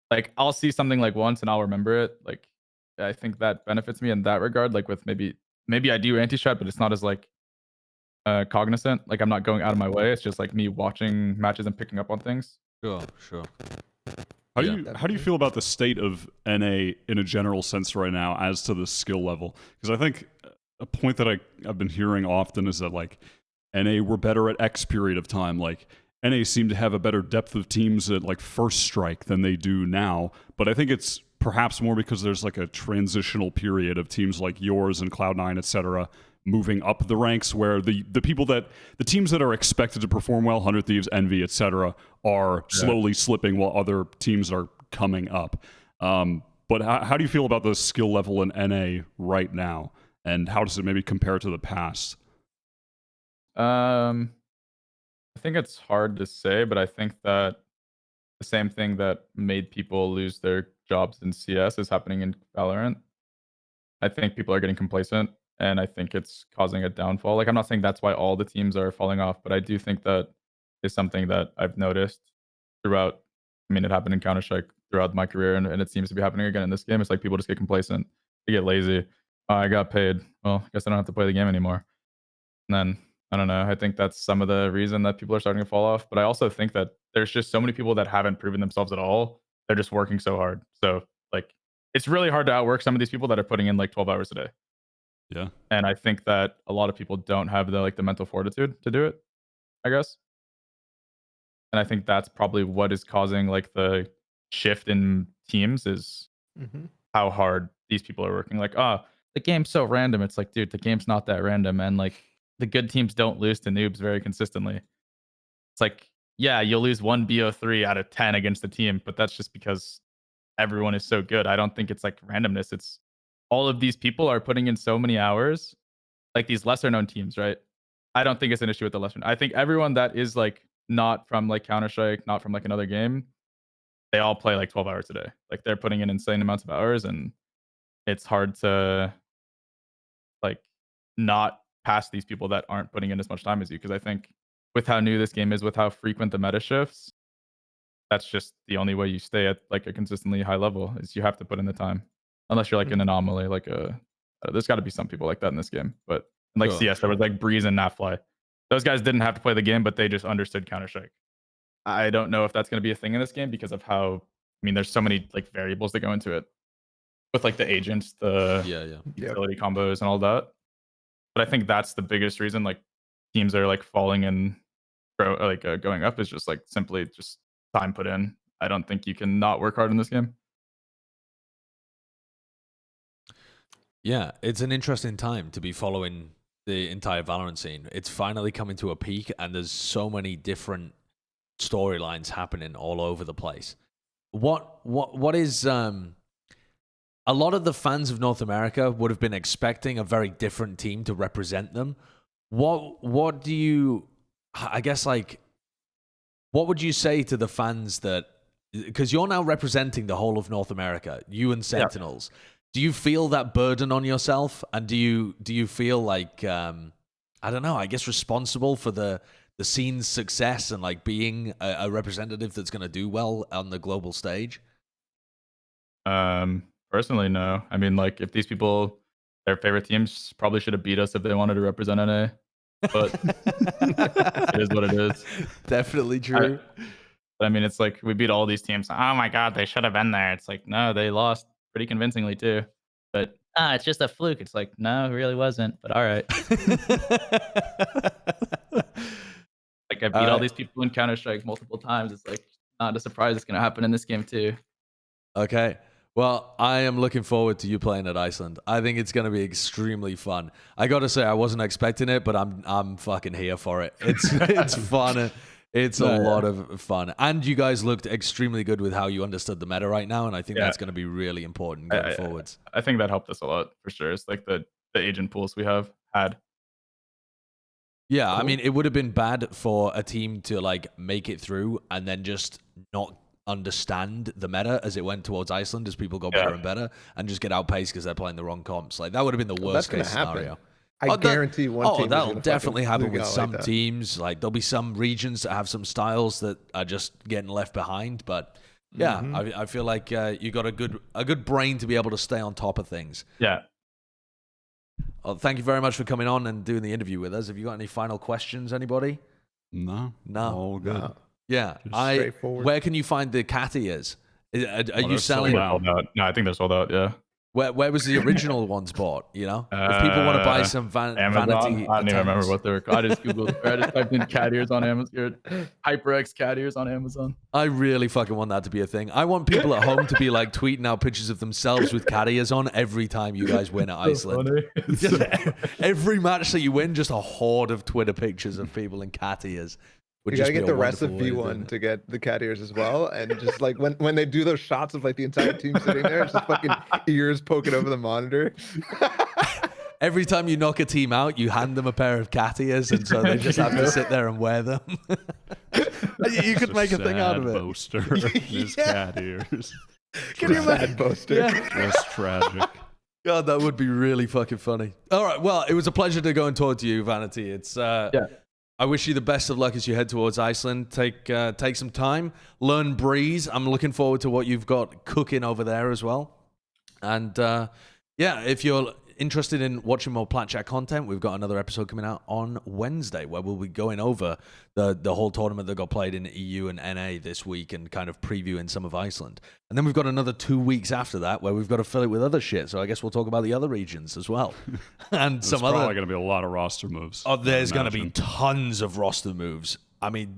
Like I'll see something like once and I'll remember it. Like I think that benefits me in that regard. Like with maybe I do anti-strat, but it's not as like cognizant. Like I'm not going out of my way. It's just like me watching matches and picking up on things. Sure. How Yeah, do you feel about the state of NA in a general sense right now as to the skill level? Because I think a point that I've been hearing often is that like NA were better at X period of time. Like NA seem to have a better depth of teams at like first strike than they do now. But I think it's perhaps more because there's like a transitional period of teams like yours and Cloud9, etc., moving up the ranks, where the teams that are expected to perform well, 100 Thieves, Envy, etc., are slowly slipping while other teams are coming up. But how do you feel about the skill level in NA right now, and how does it maybe compare to the past? I think it's hard to say, but I think that the same thing that made people lose their jobs in CS is happening in Valorant. I think people are getting complacent, and I think it's causing a downfall. Like, I'm not saying that's why all the teams are falling off, but I do think that is something that I've noticed throughout. I mean, it happened in Counter-Strike throughout my career, and it seems to be happening again in this game. It's like people just get complacent, they get lazy. I got paid. Well, I guess I don't have to play the game anymore. And then I don't know. I think that's some of the reason that people are starting to fall off. But I also think that there's just so many people that haven't proven themselves at all. They're just working so hard. So like, it's really hard to outwork some of these people that are putting in like 12 hours a day. Yeah. And I think that a lot of people don't have the mental fortitude to do it, I guess. And I think that's probably what is causing like the shift in teams is how hard these people are working. Like, the game's so random. It's like, dude, the game's not that random. And like the good teams don't lose to noobs very consistently. It's like, yeah, you'll lose 1 BO3 out of 10 against the team, but that's just because everyone is so good. I don't think it's like randomness. It's all of these people are putting in so many hours, like these lesser known teams, right? I don't think it's an issue with the lesser. I think everyone that is like not from like Counter-Strike, not from like another game, they all play like 12 hours a day. Like they're putting in insane amounts of hours, and it's hard to like not pass these people that aren't putting in as much time as you. Because I think with how new this game is, with how frequent the meta shifts, that's just the only way you stay at like a consistently high level is you have to put in the time. Unless you're like an anomaly, like there's got to be some people like that in this game. But in like CS, there was like Breeze and Nafly. Those guys didn't have to play the game, but they just understood Counter-Strike. I don't know if that's going to be a thing in this game because of how, I mean, there's so many like variables that go into it with like the agents, the utility combos and all that. But I think that's the biggest reason like teams are like falling and going up is just like simply just time put in. I don't think you can not work hard in this game. Yeah, it's an interesting time to be following the entire Valorant scene. It's finally coming to a peak, and there's so many different storylines happening all over the place. What is a lot of the fans of North America would have been expecting a very different team to represent them. What do you, I guess, like, what would you say to the fans that, because you're now representing the whole of North America, you and Sentinels. Do you feel that burden on yourself? And do you feel like, I don't know, I guess responsible for the scene's success and like being a representative that's going to do well on the global stage? Personally, no. I mean, like, if these people, their favorite teams probably should have beat us if they wanted to represent NA. But it is what it is. Definitely true. I mean, it's like we beat all these teams. Oh my god, they should have been there. It's like, no, they lost pretty convincingly too. But it's just a fluke. It's like, no, it really wasn't. But all right. Like I beat all these people in Counter-Strike multiple times. It's like not a surprise it's gonna happen in this game too. Okay. Well, I am looking forward to you playing at Iceland. I think it's going to be extremely fun. I got to say, I wasn't expecting it, but I'm fucking here for it. It's fun. It's a lot of fun. And you guys looked extremely good with how you understood the meta right now, and I think that's going to be really important going forwards. I think that helped us a lot, for sure. It's like the agent pools we had. Yeah, I mean, it would have been bad for a team to like make it through and then just not understand the meta as it went towards Iceland as people got better and better and just get outpaced because they're playing the wrong comps. Like that would have been the worst case scenario. I guarantee one team. That'll definitely happen with some teams. Like there'll be some regions that have some styles that are just getting left behind. But yeah, I feel like you got a good brain to be able to stay on top of things. Yeah. Well, thank you very much for coming on and doing the interview with us. Have you got any final questions, anybody? No. All good. No. Yeah. Just straightforward. Where can you find the cat ears? Are you they're selling? sold out. No, I think they're sold out. Yeah. Where was the original ones bought? You know, if people want to buy some Amazon. vanity, I don't even remember attempts. what they were called. I just googled. I just typed in cat ears on Amazon. HyperX cat ears on Amazon. I really fucking want that to be a thing. I want people at home to be like tweeting out pictures of themselves with cat ears on every time you guys win at Iceland. Just every match that you win, just a horde of Twitter pictures of people in cat ears. You gotta get the rest of V1 to get the cat ears as well, and just like when they do those shots of like the entire team sitting there, it's just fucking ears poking over the monitor. Every time you knock a team out, you hand them a pair of cat ears, and so they just have to sit there and wear them. You could make a thing out of it. Boaster, his cat ears. Can you imagine? Boaster. Yeah. That's tragic. God, that would be really fucking funny. All right, well, it was a pleasure to go and talk to you, Vanity. It's I wish you the best of luck as you head towards Iceland. Take some time, learn Breeze. I'm looking forward to what you've got cooking over there as well. And if you're interested in watching more Plat Chat content, we've got another episode coming out on Wednesday where we'll be going over the whole tournament that got played in EU and NA this week and kind of previewing some of Iceland. And then we've got another 2 weeks after that where we've got to fill it with other shit. So I guess we'll talk about the other regions as well. And There's some other. probably going to be a lot of roster moves. Oh, there's going to be tons of roster moves. I mean,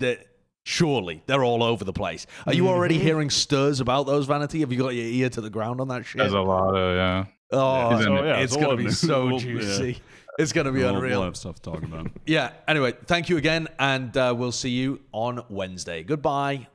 surely they're all over the place. Are you already hearing stirs about those, Vanity? Have you got your ear to the ground on that shit? There's a lot of Oh, Yeah, it's going to be so We'll- juicy. yeah. It's going to be unreal. We'll have stuff to talk about. Yeah. Anyway, thank you again, and we'll see you on Wednesday. Goodbye.